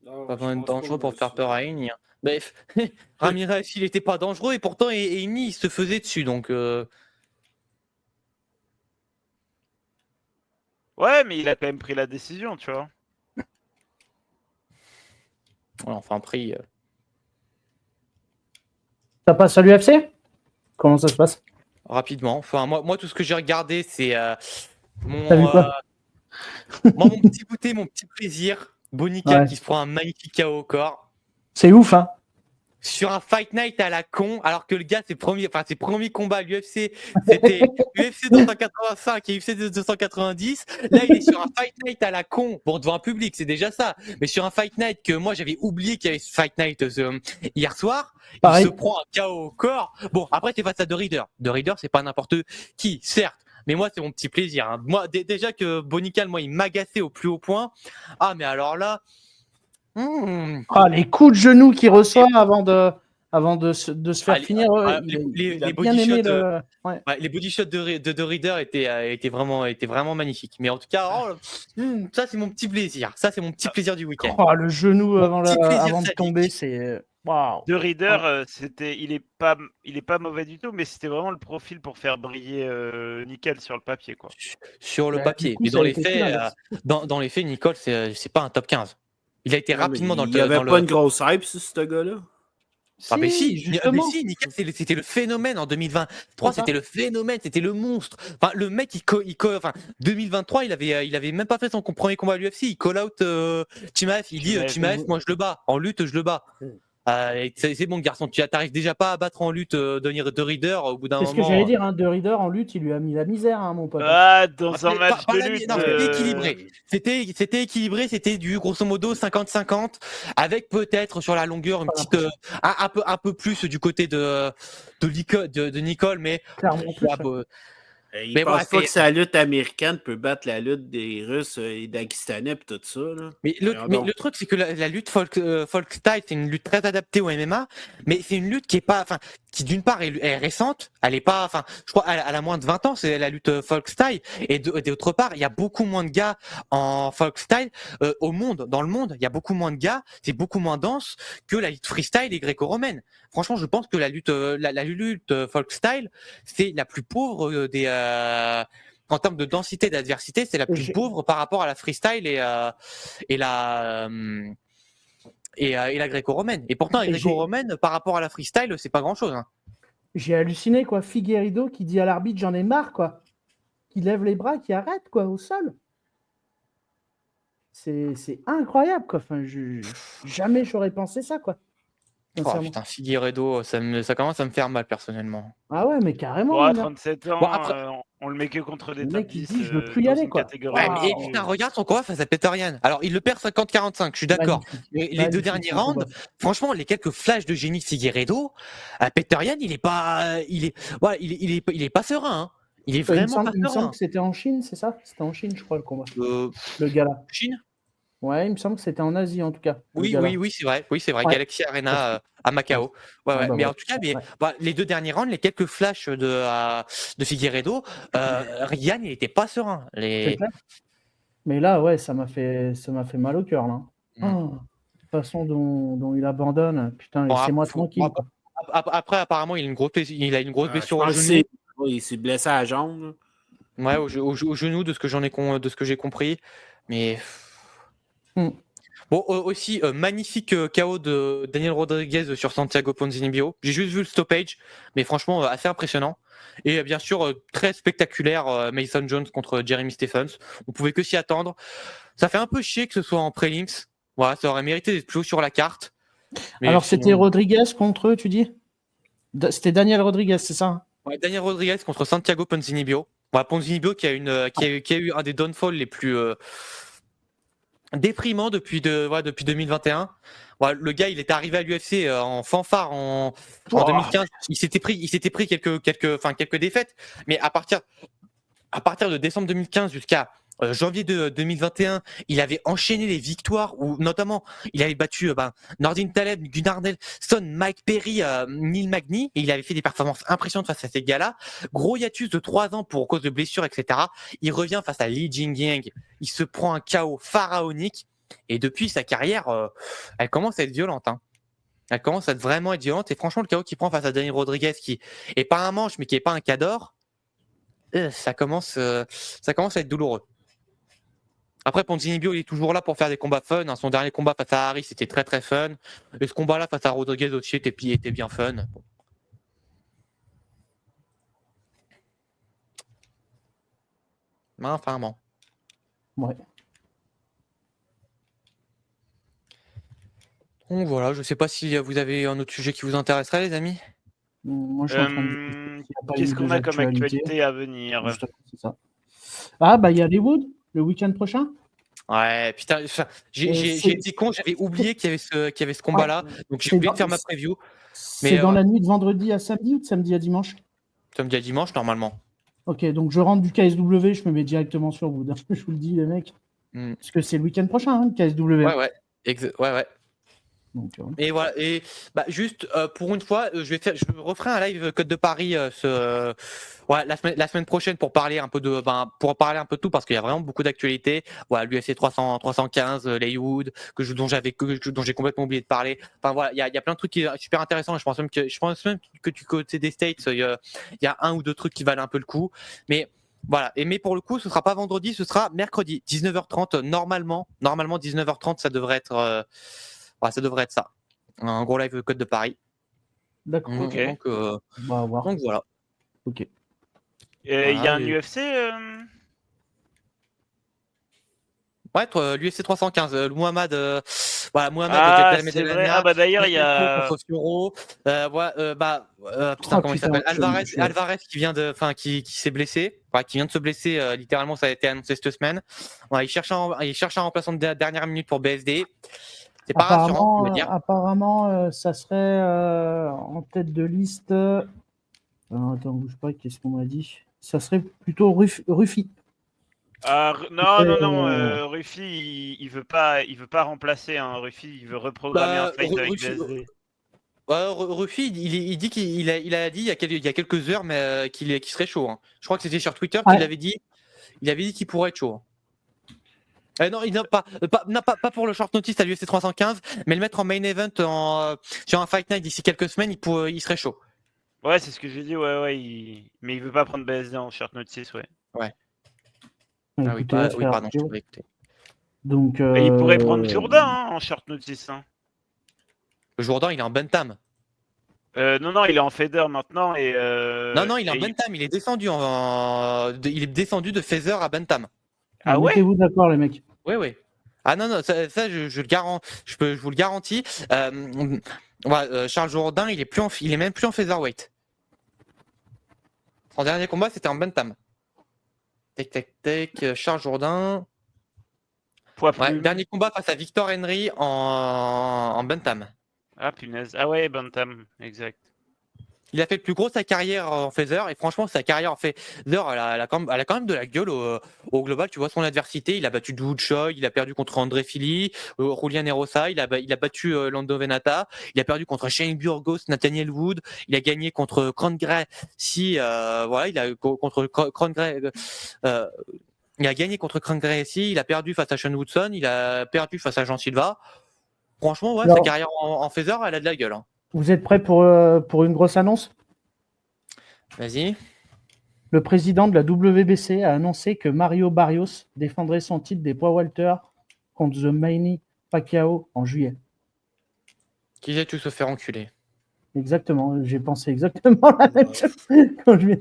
Pas vraiment dangereux pour faire peur à Eni. Hein. Bref, Ramirez, il était pas dangereux et pourtant Amy, il se faisait dessus. Donc, Ouais, mais il a quand même pris la décision, tu vois. voilà, enfin, après, Ça passe à l'UFC? Comment ça se passe? rapidement. Enfin, moi, tout ce que j'ai regardé, c'est mon, T'as vu quoi? moi, mon petit goûter, mon petit plaisir. Bonica Ouais. qui se prend un magnifique KO au corps. C'est ouf, hein? Sur un Fight Night à la con, alors que le gars, ses premiers combats à l'UFC, c'était UFC 285 et UFC 290. Là, il est sur un Fight Night à la con. Bon, devant un public, c'est déjà ça. Mais sur un Fight Night que moi, j'avais oublié qu'il y avait ce Fight Night hier soir, Pareil. il se prend un KO au corps. Bon, après, t'es face à The Reader. The Reader, c'est pas n'importe qui, certes. Mais moi, c'est mon petit plaisir. Hein. Moi, déjà que Bonical, moi, il m'agaçait au plus haut point. Ah, mais alors là... Ah, les coups de genoux qu'il reçoit avant de se faire finir. Il a les bien body aimé shots, le. Ouais. ouais, les body shots de The Reader étaient vraiment magnifiques. Mais en tout cas, ça c'est mon petit plaisir. Ça c'est mon petit plaisir du week-end. Oh, le genou avant petit plaisir de sadique. tomber, c'est. Waouh. De Reader, il est pas mauvais du tout, mais c'était vraiment le profil pour faire briller Nickel sur le papier, quoi. Sur le Bah, papier. du coup, Mais ça dans a les été faits, tout l'inverse. dans les faits, Nicole, c'est pas un top 15. Il a été Non, mais rapidement dans le il n'y avait dans pas le. une grosse hype sur ce gars-là. Ah mais si, justement. Nickel, c'était le phénomène en 2023, c'était le phénomène, c'était le monstre. Enfin, le mec, enfin, 2023, il avait même pas fait son premier combat à l'UFC, il call out Chimaev, il dit Chimaev, moi je le bats, en lutte je le bats. C'est bon garçon, tu t'arrives déjà pas à battre en lutte de Reader au bout d'un C'est moment. ce que j'allais dire, hein, de Reader en lutte, il lui a mis la misère, hein, mon pote. Ah, dans un Après, match de la- lutte. non, c'était équilibré. C'était équilibré, c'était du grosso modo 50-50, avec peut-être sur la longueur une petite un peu plus du côté de Nicole, mais Clairement plus. Il Mais pense ouais, pas que sa lutte américaine peut battre la lutte des Russes et Dagestanais et tout ça. Là. Mais le truc, c'est que la lutte folk style, c'est une lutte très adaptée au MMA, mais c'est une lutte qui est pas, enfin, qui d'une part est récente, elle est pas, enfin, je crois, elle a moins de 20 ans, c'est la lutte folk style, et d'autre part, il y a beaucoup moins de gars en folk style dans le monde, il y a beaucoup moins de gars, c'est beaucoup moins dense que la lutte freestyle et gréco-romaine. Franchement, je pense que la lutte folk style, c'est la plus pauvre en termes de densité d'adversité, c'est la plus pauvre par rapport à la freestyle et la gréco-romaine. Et pourtant, la gréco-romaine, par rapport à la freestyle, c'est pas grand-chose. Hein. J'ai halluciné, quoi. Figueiredo qui dit à l'arbitre, j'en ai marre, quoi. Qui lève les bras, qui arrête, quoi, au sol. C'est incroyable, quoi. Enfin, jamais j'aurais pensé ça, quoi. Oh putain, Figueiredo, ça commence à me faire mal, personnellement. Ah ouais, mais carrément. Bon, à 37 ans, bon, après... on le met que contre des le top mec, 10. il dit, je veux plus y aller, quoi. Ouais, mais putain, regarde son combat face à Peter Yan. Alors, il le perd 50-45, je suis d'accord. Les deux derniers rounds, franchement, les quelques flashs de génie de Figueiredo, Peter Yan, il est pas serein. Hein. Il est vraiment pas serein. Il me semble que c'était en Chine, c'est ça? C'était en Chine, je crois, le combat. Le gars-là. Chine? Ouais, il me semble que c'était en Asie, en tout cas. Oui, c'est vrai. Ouais. Galaxy Arena à Macao. Ouais. Mais en tout cas, les deux derniers rounds, les quelques flashs de Figueiredo, Ryan, il était pas serein. Mais là, ouais, ça m'a fait mal au cœur, là. La façon dont il abandonne, putain, laissez-moi tranquille. Après, apparemment, il a une grosse blessure au genou. Il s'est blessé à la jambe. Ouais, au genou, de ce que j'ai compris. Mais bon, aussi magnifique KO de Daniel Rodriguez sur Santiago Ponzinibbio. J'ai juste vu le stoppage, mais franchement assez impressionnant. Et bien sûr très spectaculaire Mason Jones contre Jeremy Stephens. On pouvait que s'y attendre. Ça fait un peu chier que ce soit en prelims. Voilà, ça aurait mérité d'être plus haut sur la carte. Mais alors c'était Rodriguez contre eux, tu dis? C'était Daniel Rodriguez, c'est ça? Ouais, Daniel Rodriguez contre Santiago Ponzinibbio. Voilà, Ponzinibbio qui a eu un des downfalls les plus déprimant depuis 2021. Ouais, le gars, il était arrivé à l'UFC en fanfare en 2015. Il s'était pris quelques défaites, mais à partir de décembre 2015 jusqu'à janvier 2021, il avait enchaîné les victoires où notamment il avait battu Nordin Taleb, Gunnar Nelson, Mike Perry, Neil Magny, et il avait fait des performances impressionnantes face à ces gars-là. Gros hiatus de 3 ans pour cause de blessures, etc. Il revient face à Li Jingyang, il se prend un KO pharaonique et depuis sa carrière, elle commence à être violente. Hein. Elle commence à vraiment être violente. Et franchement, le KO qu'il prend face à Daniel Rodriguez, qui est pas un manche, mais qui est pas un cador, ça commence à être douloureux. Après, Ponzinibbio, il est toujours là pour faire des combats fun. Son dernier combat face à Harry, c'était très très fun. Et ce combat-là face à Rodriguez aussi était bien fun. Bon. Enfin, bon. Ouais. Donc voilà, je sais pas si vous avez un autre sujet qui vous intéresserait, les amis. Moi, je suis en train de dire s'il y a pas Qu'est-ce une qu'on deux a comme actualités. actualité à venir? Justement, c'est ça. Ah, bah, il y a Hollywood le week-end prochain. Ouais, putain, j'ai été con, j'avais oublié qu'il y avait ce combat-là. Donc j'ai C'est oublié dans- de faire ma preview. C'est dans la nuit de vendredi à samedi ou de samedi à dimanche? Samedi à dimanche, normalement. Ok, donc je rentre du KSW, je me mets directement sur Wood. Je vous le dis, les mecs. Parce que c'est le week-end prochain, hein, le KSW. Ouais. Ouais. Donc, Et voilà, et bah juste pour une fois, je referai un live Côte de Paris la semaine prochaine pour parler un peu de tout parce qu'il y a vraiment beaucoup d'actualités. Voilà, l'UFC 315, Leywood, dont j'ai complètement oublié de parler. Enfin voilà, il y a plein de trucs qui sont super intéressants. Je pense même que du côté des States, il y a un ou deux trucs qui valent un peu le coup. Mais voilà, mais pour le coup, ce sera pas vendredi, ce sera mercredi, 19h30 normalement 19h30, ça devrait être ça. Un gros live Côte de Paris. d'accord. Ok. Donc On va voir. donc voilà. Ok. Il y Voilà, a un et- UFC Ouais, l'UFC 315, Mohamed Ah, Jackal c'est vrai. Medellania, Ah, bah d'ailleurs, il y a. contre Fioro, putain, Oh, comment il putain, s'appelle, je- Alvarez qui s'est blessé, qui vient de se blesser, littéralement, ça a été annoncé cette semaine. Ouais, il cherche un remplaçant de dernière minute pour BSD. C'est pas rassurant, on va dire. Apparemment, ça serait en tête de liste. Attends, bouge pas, qu'est-ce qu'on m'a dit? Ça serait plutôt Rufi. Non, Ruffy, il veut pas remplacer, hein. Ruffy, il veut reprogrammer un fight avec BSD. Ruffy, il dit qu'il a dit il y a quelques heures, mais qu'il serait chaud. Hein. Je crois que c'était sur Twitter qu'il Ouais. avait dit. Il avait dit qu'il pourrait être chaud. Non, pas pour le short notice à l'UFC 315, mais le mettre en main event sur un fight night d'ici quelques semaines, il serait chaud. Ouais, c'est ce que j'ai dit, ouais. Mais il veut pas prendre BSD en short notice, ouais. Ah oui, pardon, je t'ai pas écouté. Donc, Et il pourrait prendre Jourdain en short notice. Hein. Jourdain, il est en bantam. Non, il est en feather maintenant. Non, il est en bantam. Il est descendu il est descendu de feather à bantam. Ah ouais? mettez-vous d'accord, les mecs. Oui. Ah non, ça je vous le garantis. Charles Jourdain, il est même plus en featherweight. Son dernier combat, c'était en bantam. Tac. Charles Jourdain. Poids Ouais, plume. dernier combat face à Victor Henry en bantam. Ah punaise. Ah ouais, bantam, exact. Il a fait le plus gros de sa carrière en feather et franchement sa carrière en feather elle a quand même de la gueule au global. Tu vois son adversité, il a battu Doo Choi, il a perdu contre André Fili, Julian Erosa, il a battu Lando Venata, il a perdu contre Shane Burgos, Nathaniel Wood, il a gagné contre Gracie, voilà, il a contre il a gagné contre Gracie, il a perdu face à Sean Woodson, il a perdu face à Jean Silva. Franchement, ouais, Alors, sa carrière en feather, elle a de la gueule. Hein. vous êtes prêts pour une grosse annonce? Vas-y. Le président de la WBC a annoncé que Mario Barrios défendrait son titre des poids welter contre The Manny Pacquiao en juillet. Qui disait tout se faire enculer. Exactement, j'ai pensé exactement la même chose quand j'y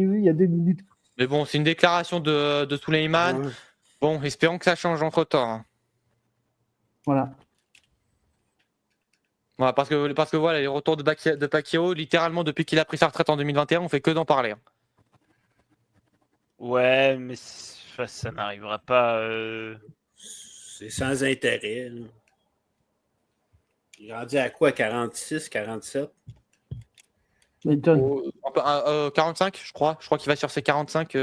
ai vu il y a 2 minutes. Mais bon, c'est une déclaration de Suleiman. Ouais. Bon, espérons que ça change entre-temps. Hein. Voilà. Voilà, parce que voilà, les retours de Pacquiao, littéralement, depuis qu'il a pris sa retraite en 2021, on fait que d'en parler. Hein. Ouais, mais ça n'arrivera pas. C'est sans intérêt. Là. Il est rendu à quoi? 46, 47? 45, je crois. Je crois qu'il va sur ses 45.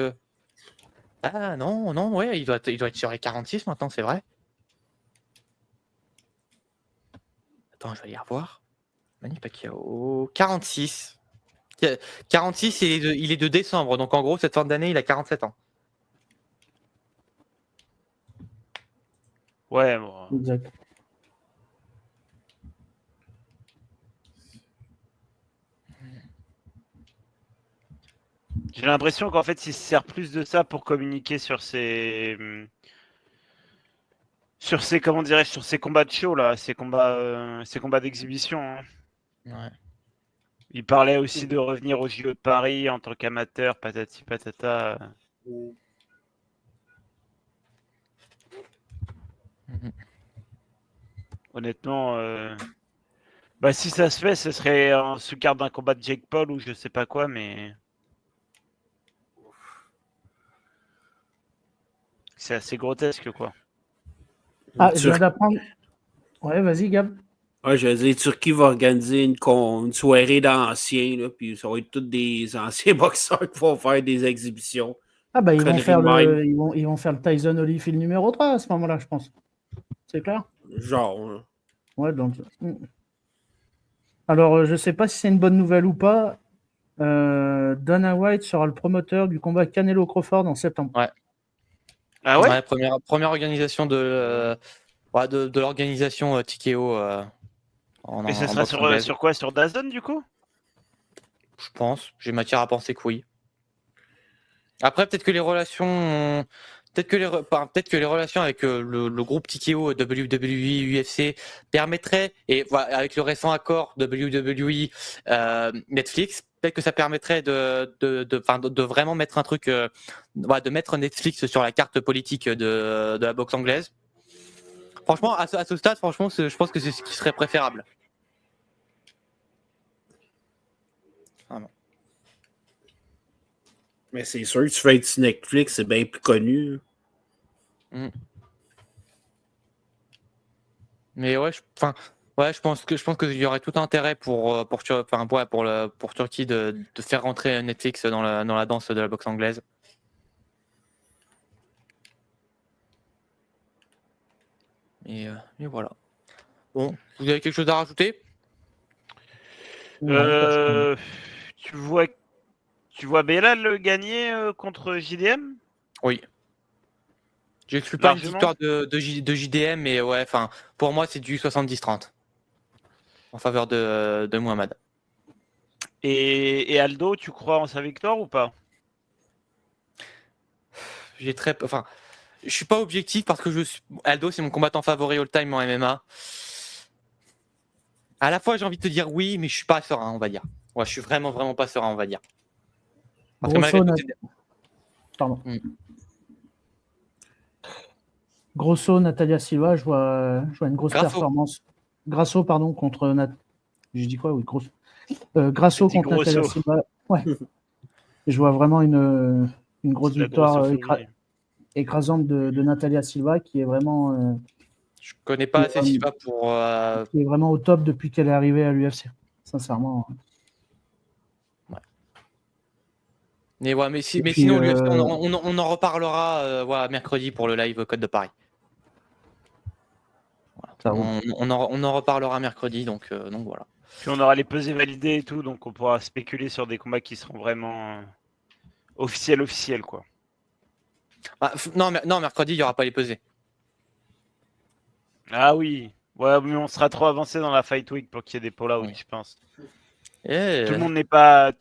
Ah non, ouais, il doit être sur les 46 maintenant, c'est vrai. Attends, je vais aller revoir. Manny Pacquiao, 46. 46, il est de décembre, donc en gros, cette fin d'année, il a 47 ans. Ouais, bon. Exact. J'ai l'impression qu'en fait, il se sert plus de ça pour communiquer sur ses comment dirais-je, sur ses combats de show là, ses combats d'exhibition. Hein. Ouais. Il parlait aussi de revenir au JO de Paris en tant qu'amateur, patati patata. Mhm. Honnêtement, bah si ça se fait, ce serait en sous-carte d'un combat de Jake Paul ou je sais pas quoi, mais c'est assez grotesque quoi. Ah, je viens d'apprendre. Ouais, vas-y, Gab. Ouais, je veux dire, Turquie va organiser une soirée d'anciens, là, puis ça va être tous des anciens boxeurs qui vont faire des exhibitions. Ah, bah, ils vont Connerie faire de même. ils vont faire le Tyson Holyfield numéro 3 à ce moment-là, je pense. C'est clair? Genre, hein. Ouais, donc. Alors, je sais pas si c'est une bonne nouvelle ou pas. Dana White sera le promoteur du combat Canelo Crawford en septembre. Ouais. Ah ouais, première organisation de l'organisation TKO et ça en sera boxe anglaise. sur quoi? Sur DAZN du coup? Je pense. J'ai matière à penser que oui. Après, peut-être que les relations. Peut-être que les relations avec le groupe TKO WWE UFC permettraient, et voilà, avec le récent accord WWE Netflix, peut-être que ça permettrait de vraiment mettre un truc, de mettre Netflix sur la carte politique de la boxe anglaise. Franchement, à ce stade, franchement, je pense que c'est ce qui serait préférable. Vraiment. Mais c'est sûr que tu fais être sur Netflix, c'est bien plus connu. Mais ouais, je pense qu'il y aurait tout intérêt pour Turquie de faire rentrer Netflix dans la danse de la boxe anglaise. Et voilà. Bon, vous avez quelque chose à rajouter? Tu vois Belal gagner contre JDM? Oui. J'exclus pas une Largement. victoire de JDM, mais ouais, enfin, pour moi, c'est du 70-30 en faveur de Muhammad. Et Aldo, tu crois en sa victoire ou pas? Je suis pas objectif parce que Aldo, c'est mon combattant favori all-time en MMA. À la fois, j'ai envie de te dire oui, mais je suis pas serein, on va dire. Ouais, je suis vraiment, vraiment pas serein, on va dire. Parce que malgré tout, Pardon. Grosso, Natalia Silva, je vois une grosse performance. Grasso, pardon, contre Je dis quoi? Oui, Grosso. Grasso contre Natalia Silva. Ouais. Je vois vraiment une grosse victoire écrasante de Natalia Silva qui est vraiment. Je connais pas assez Silva pour. Qui est vraiment au top depuis qu'elle est arrivée à l'UFC. Sincèrement. Ouais. Mais ouais, mais sinon, l'UFC, on en reparlera voilà, mercredi pour le live Code de Paris. Voilà. On en reparlera mercredi, donc voilà. Puis on aura les pesées validées et tout, donc on pourra spéculer sur des combats qui seront vraiment officiels, quoi. Ah, non, mercredi, il n'y aura pas les pesées. Ah oui. Ouais, mais on sera trop avancé dans la Fight Week pour qu'il y ait des pull-outs, je pense. Tout le monde n'est pas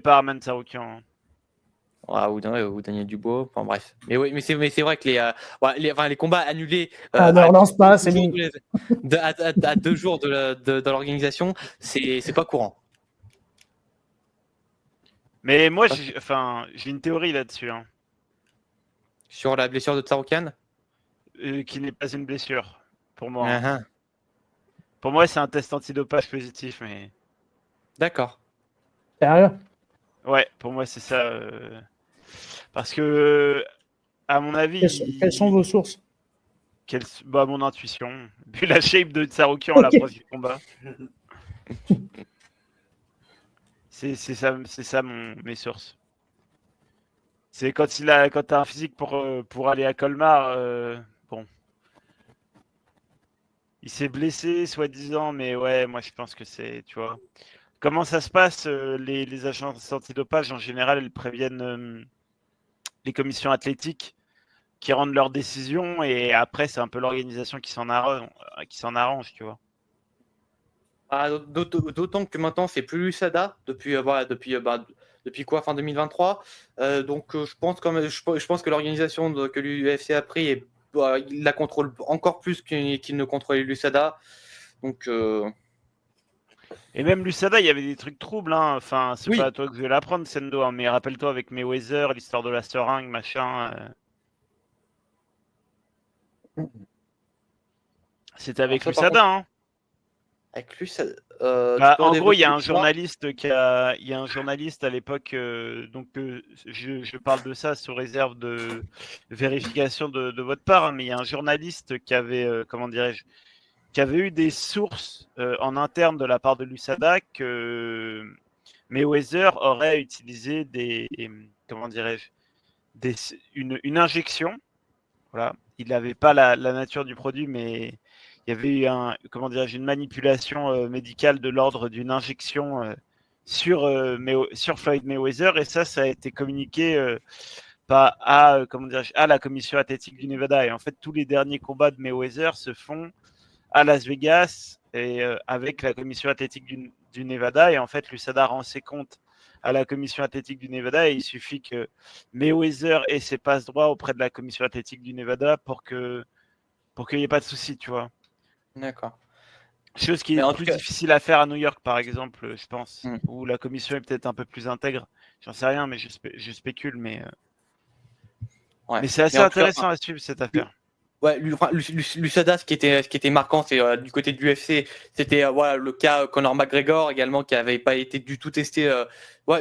Arman Tsarukyan. Ou Daniel Dubois, enfin bref. Mais oui, mais c'est vrai que les combats annulés ne relance pas, c'est bon. à 2 jours de l'organisation, c'est pas courant. Mais moi, j'ai une théorie là-dessus. Hein. Sur la blessure de Tsarukyan qui n'est pas une blessure, pour moi. Hein. Pour moi, c'est un test antidopage positif, mais... D'accord. Sérieux? Ouais, pour moi, c'est ça. Parce que, à mon avis... Quelles sont vos sources? Mon intuition. Vu la shape de Tsarukyan à l'approche du combat. C'est ça mes sources. C'est quand t'as un physique pour aller à Colmar, bon. Il s'est blessé, soi-disant, mais ouais, moi je pense que c'est, tu vois. Comment ça se passe les agences antidopage, en général, elles préviennent les commissions athlétiques qui rendent leurs décisions et après, c'est un peu l'organisation qui s'en arrange, tu vois. D'autant que maintenant c'est plus l'USADA depuis quoi, fin 2023. Donc je pense je pense que l'organisation que l'UFC a pris il la contrôle encore plus qu'il ne contrôlait l'USADA. Donc Et même l'USADA, il y avait des trucs troubles. Hein. Enfin, c'est oui. pas à toi que je vais l'apprendre, Sendo. Hein, mais rappelle-toi avec Mayweather, l'histoire de la seringue, machin. C'était avec Alors ça, par l'USADA. contre, Hein. avec l'USADA, En gros, il y a un l'histoire journaliste il y a un journaliste à l'époque. Je parle de ça sous réserve de vérification de votre part, hein, mais il y a un journaliste qui avait, comment dirais-je, qui avait eu des sources en interne de la part de l'USADA que Mayweather aurait utilisé comment dirais-je, une injection. Voilà. Il n'avait pas la nature du produit, mais il y avait eu comment dirais-je, une manipulation médicale de l'ordre d'une injection sur Floyd Mayweather, et ça a été communiqué comment dirais-je, à la commission athlétique du Nevada. Et en fait, tous les derniers combats de Mayweather se font à Las Vegas et avec la commission athlétique du Nevada. Et en fait, l'USADA rend ses comptes à la commission athlétique du Nevada et il suffit que Mayweather ait ses passe-droits auprès de la commission athlétique du Nevada pour qu'il n'y ait pas de souci, tu vois. D'accord. Chose qui Mais est en tout plus cas, difficile à faire à New York, par exemple, je pense, Hmm. où la commission est peut-être un peu plus intègre. J'en sais rien, mais je spécule, mais ouais. c'est assez Mais en tout cas, intéressant à suivre cette affaire. ouais, l'USADA, ce qui était marquant, c'est du côté de l'UFC, c'était voilà, le cas Conor McGregor également, qui n'avait pas été du tout testé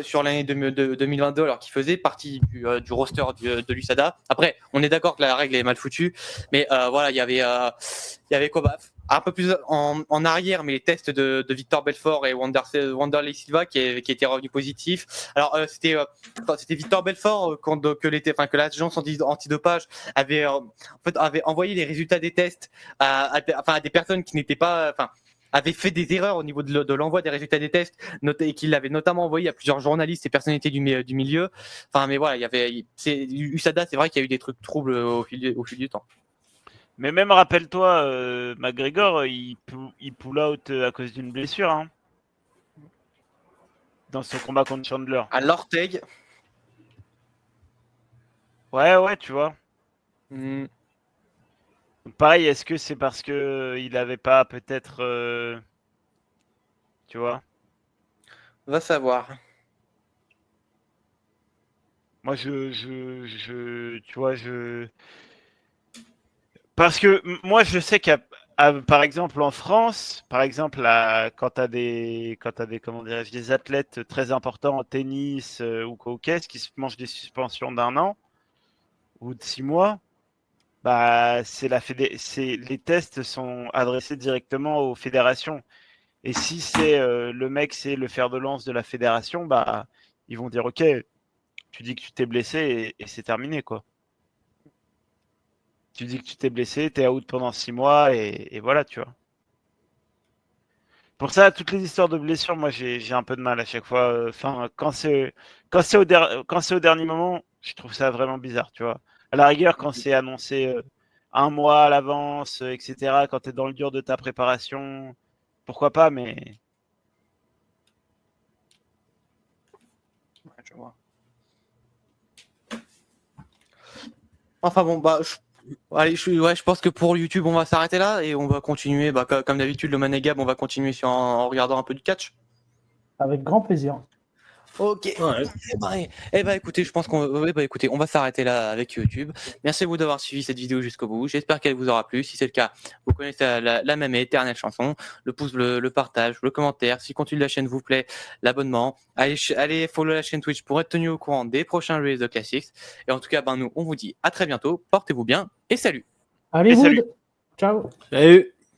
sur l'année 2022, alors qu'il faisait partie du roster de l'USADA. Après, on est d'accord que la règle est mal foutue, mais voilà, il y avait quoi, un peu plus en arrière, mais les tests de Victor Belfort et Wanderlei Silva qui étaient revenus positifs. Alors c'était Victor Belfort que l'agence antidopage avait envoyé les résultats des tests à des personnes qui n'étaient pas, avaient fait des erreurs au niveau de l'envoi des résultats des tests, et qu'il l'avait notamment envoyé à plusieurs journalistes et personnalités du milieu. Enfin, mais voilà, USADA, c'est vrai qu'il y a eu des trucs troubles au fil du temps. Mais même, rappelle-toi, McGregor, il pull out à cause d'une blessure, hein, dans son combat contre Chandler. À l'orteil. Ouais, tu vois. Hmm. Donc, pareil, est-ce que c'est parce que il avait pas peut-être, tu vois? Va savoir. Moi, tu vois, parce que moi, je sais par exemple, en France, par exemple, quand tu as comment dirais-je, des athlètes très importants en tennis ou quoi au caisse qui se mangent des suspensions d'1 an ou de 6 mois, bah, les tests sont adressés directement aux fédérations. Et si le mec, c'est le fer de lance de la fédération, bah, ils vont dire, OK, tu dis que tu t'es blessé et c'est terminé, quoi. Tu dis que tu t'es blessé, t'es out pendant 6 mois et voilà, tu vois. Pour ça, toutes les histoires de blessures, moi, j'ai un peu de mal à chaque fois. Enfin, quand c'est au dernier moment, je trouve ça vraiment bizarre, tu vois. À la rigueur, quand c'est annoncé 1 mois à l'avance, etc., quand tu es dans le dur de ta préparation, pourquoi pas, mais Ouais, je vois. Enfin bon, allez, je pense que pour YouTube, on va s'arrêter là et on va continuer, comme d'habitude, le Manegab, on va continuer en regardant un peu du catch. Avec grand plaisir. Ok. Ouais. Écoutez, je pense écoutez, on va s'arrêter là avec YouTube. Merci à vous d'avoir suivi cette vidéo jusqu'au bout. J'espère qu'elle vous aura plu. Si c'est le cas, vous connaissez la même et éternelle chanson. Le pouce bleu, le partage, le commentaire. Si le contenu de la chaîne vous plaît, l'abonnement. Allez follow la chaîne Twitch pour être tenu au courant des prochains releases de Classics. Et en tout cas, nous, on vous dit à très bientôt. Portez-vous bien et salut. Allez, salut. Wood. Ciao. Salut.